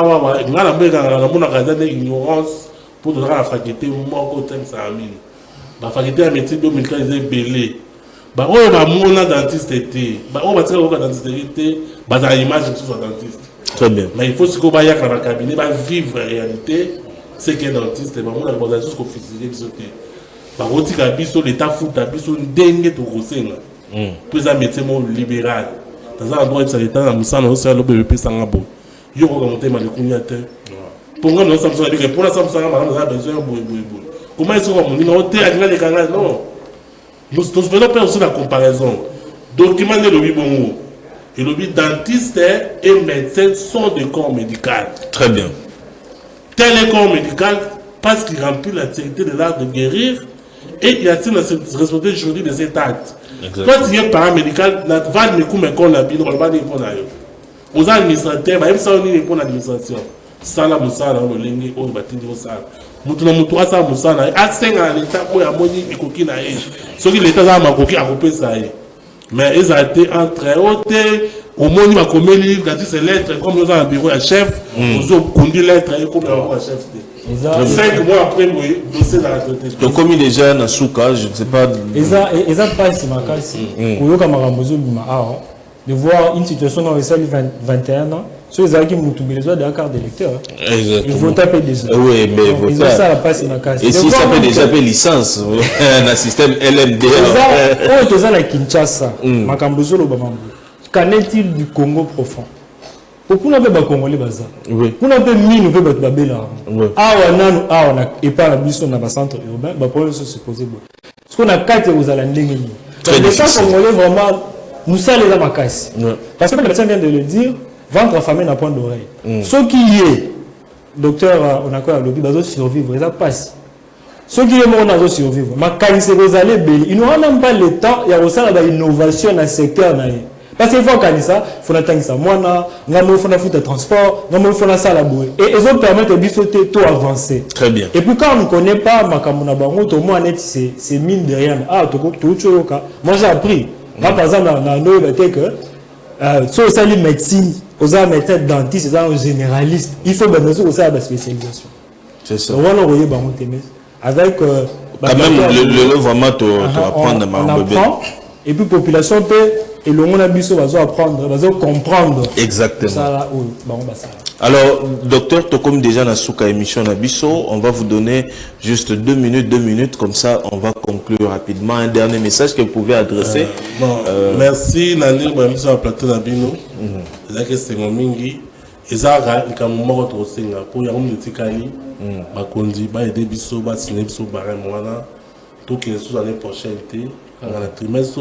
Speaker 4: une ignorance pour donner la faculté, la faculté de médecine 2015 est belée. Il y a un dentiste, il y a un image de dentiste.
Speaker 1: Très bien.
Speaker 4: Mais il faut que dans le cabinet, vivre la réalité. C'est qu'un dentiste, il y a des choses qu'on fait. L'État fout un dingue de Rossena. Puis un médecin libéral. Dans un endroit où l'État a mis en place le BEP Sangabo. Il y a remonté ma lécuniateur. Pour nous, nous sommes pour la Samsung, nous avons besoin de boui. Comment est-ce qu'on a non. Nous faisons pas aussi la comparaison. Document de l'objet bon. Et l'objet dentiste et médecin sont des corps médicaux.
Speaker 1: Très bien.
Speaker 4: Tel est corps médical parce qu'il remplit la dignité de l'art de guérir et il y a une responsabilité juridique de cet acte. Toi, tu es paramédical, tu vas me couper qu'on a bien, on va dire qu'on a eu. Aux administrateurs, même ça, on est pour l'administration. Ça, là, Moussa, là, on est ligne, on va dire ça. Moutoua, ça, Moussa, là, à 5 ans, l'État, on a moni, et coquine, ce qui l'État a coquille à couper ça. Mais ils ont été entre autres. Au moins, il va comme livre, c'est lettres, comme nous avons un bureau à chef, nous avons conduit lettres, comme nous avons un chef. 5 mois après, le dossier dans la traité.
Speaker 1: Donc, comme il est déjà dans Souka, je ne sais pas.
Speaker 2: Et ça passe, ma casse. De voir une situation dans les 21 ans, ceux qui ont besoin d'un carte d'électeur. Il faut taper déjà.
Speaker 1: Oui, mais
Speaker 2: ils ont ça, passe, ma casse.
Speaker 1: Et si ça peut déjà faire licence, dans le système LMD.
Speaker 2: C'est ça, la Kinshasa, ma Kambozo, qu'en est-il du Congo profond? Pourquoi on a pas Congolais bazar? Pour on peut mine, on peut pas babela. Ah on a et pas la mission dans le centre urbain, bah problème se poser. Parce qu'on a 4 aux alandais. Très bien. Les Congolais vraiment nous ça les amakasi. Parce que le médecin vient de le dire, ventre affamé n'a point d'oreille. Ce qui est docteur on a quoi le bazo survivre, ça passe. Ce qui est mort on a survivre. Ma qualité vous allez béni. Ils n'ont même pas le temps, il y a aussi l'innovation dans le secteur naïe. Parce qu'il faut qu'il faut attendre ça. Moi, il faut faire transport, il faut faire ça la bouée. Et ils ont permis de tout avancer.
Speaker 1: Très bien.
Speaker 2: Et puis quand on ne connaît pas Makamuna Bango, tout le monde c'est mine de rien. Ah, moi j'ai appris. Moi, par exemple, dans nos que si on a une médecine, on a un médecin dentiste, on a un généraliste, il faut bien sûr aussi la spécialisation.
Speaker 1: C'est ça.
Speaker 2: On va l'envoyer Bango Témé. Avec.
Speaker 1: Quand même, le vraiment, on
Speaker 2: apprend. Et puis, la population peut. Et le monde va apprendre, va comprendre.
Speaker 1: Exactement.
Speaker 2: Ça,
Speaker 1: alors, docteur, comme déjà dans la émission Nabiso, on va vous donner juste 2 minutes, comme ça on va conclure rapidement. Un dernier message que vous pouvez adresser.
Speaker 4: Merci, Nani, pour la plateau Nabino. C'est mon mingi. Et ça, il y a un moment où pour y avoir une tikali, ma condi, ba aider biso, ba signer biso barème wana, tout qui est sous l'année prochaine, quand on a trimestre.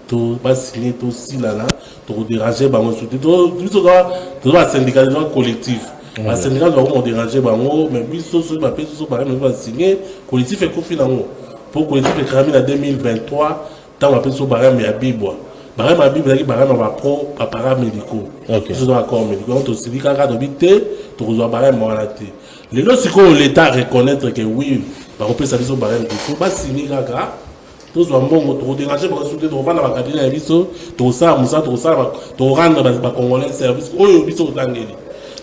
Speaker 4: Tu vas signer tout si là, tu vas déranger, tu dois syndicaliser collectif. Le syndicat doit déranger, mais puis ce papier, ce papier, va signer, collectif est confiné. Pour collectif est cramé en 2023, tant on appelle ce barème à Bibois. Barème à Bibois, barème à pro, appareils médicaux. Ce sont accords médicaux. Donc, le syndicat a d'habiter, tu reçois barème à la tête. Les lois, c'est que l'État reconnaître que oui, on peut s'aviser au barème, il faut pas signer là. Tous les gens qui ont dérangé, ils ont vendu la cabine à Bisso, tout ça, tout rendre les Congolais service. Oh, Bisso, tout ça.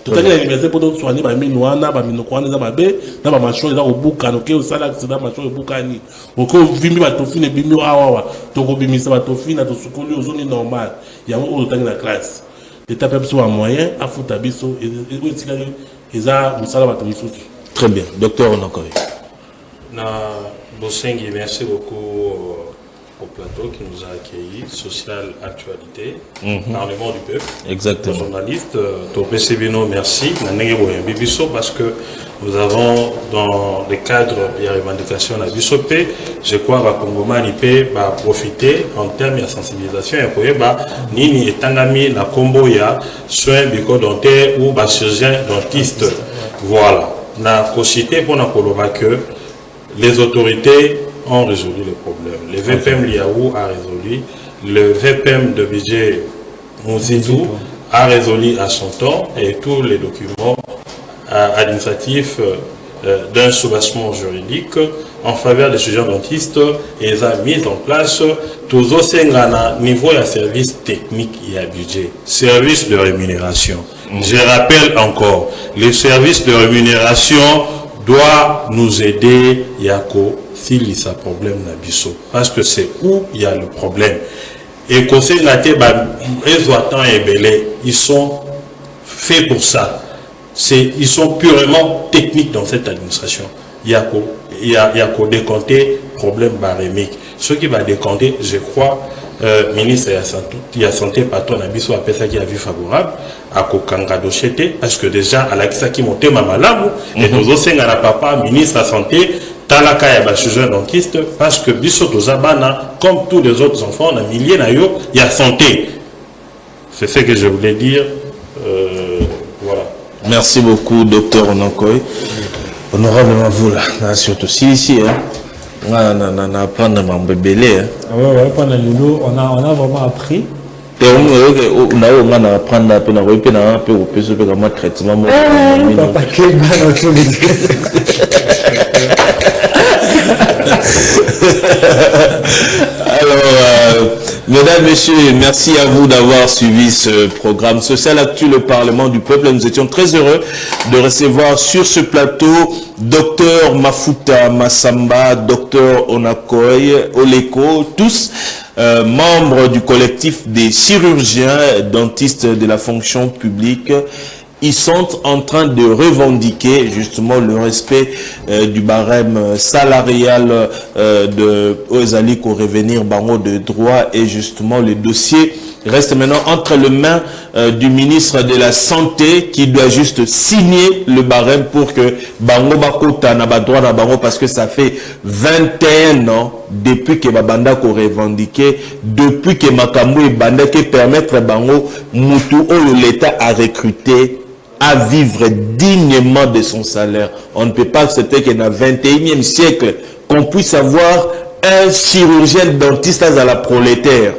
Speaker 4: Tout ça, l'université pour soigner les Minouana, les Minouana, les Mabé, les Machons, les Obukan, les Salaccident, les Machons, les Bukani. Au cas où Vimi va te finir, Bimio Awa, Toko Bimisa va te finir, tu soukouli aux zones normales. Il y a un autre dans la classe. L'État peut avoir un moyen à foutre à Bisso et ils ont un salaire à Bisso.
Speaker 1: Très bien. Docteur Onakoy.
Speaker 5: Bosengi, merci beaucoup au plateau qui nous a accueillis, Social Actualité, Parlement du Peuple.
Speaker 1: Exactement.
Speaker 5: Journaliste, Topé Sebino, merci. Parce que nous avons, dans le cadre de la revendication de la BISOP, je crois que Congomani peut profiter en termes de sensibilisation et Nini et Tangami, la combo ya soins bucco-dentaires ou chirurgien dentiste. Voilà. Na cité pour que les autorités ont résolu le problème. Le VPM Liaou a résolu, le VPM de budget Mouzidou a résolu à son temps et tous les documents administratifs d'un soubassement juridique en faveur des étudiants dentistes et a mis en place tous au niveau de service technique et à budget, service de rémunération. Je rappelle encore, les services de rémunération doit nous aider Yako s'il y a un problème nabiso parce que c'est où il y a le problème et conseil ils sont faits pour ça, ils sont purement techniques dans cette administration. Il y a qu'au décompter problème barémique, ce qui va décompter, je crois, ministre de la santé patron nabiso appelle ça qui a vu favorable à kokanga dochete parce que déjà à la qui monte ma malamu et nous aussi à la papa ministre de la santé talaka ya ba chirurgien dentiste parce que biso tozabana comme tous les autres enfants on a milliers na yo il y a santé. C'est ce que je voulais dire. Voilà.
Speaker 1: Merci beaucoup docteur Onankoy. Honorablement vous là surtout ici hein. On a appris à m'embêler.
Speaker 2: Ouais, pendant le lot, on a vraiment appris.
Speaker 1: On a appris à m'embêler traitement. Alors, mesdames, messieurs, merci à vous d'avoir suivi ce programme Social Actu, le Parlement du Peuple. Nous étions très heureux de recevoir sur ce plateau Dr Mafuta Massamba, Dr Onakoy, Oleko, tous membres du collectif des chirurgiens dentistes de la fonction publique. Ils sont en train de revendiquer justement le respect du barème salarial de Ozali pour revenir bango de droit et justement le dossier reste maintenant entre les mains du ministre de la Santé qui doit juste signer le barème pour que bango bakota na ba droit na bango parce que ça fait 21 ans depuis que babanda ko revendiqué depuis que makambo et banda qui permettre bango mutu ou l'État a recruté à vivre dignement de son salaire. On ne peut pas accepter qu'en 21e siècle, qu'on puisse avoir un chirurgien dentiste à la prolétaire.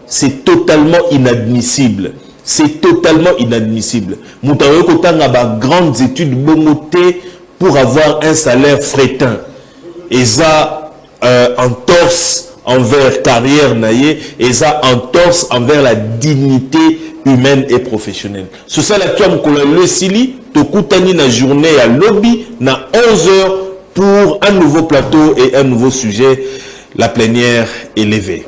Speaker 1: C'est totalement inadmissible. C'est totalement inadmissible. Moutaoué Kotanga a grandes études bongoté pour avoir un salaire frétin. Et ça, en torse envers carrière naïe, et ça en torse envers la dignité humaine et professionnelle. C'est ça l'actuel le Sili, Tokutani na journée à lobby, na 11h pour un nouveau plateau et un nouveau sujet, la plénière élevée.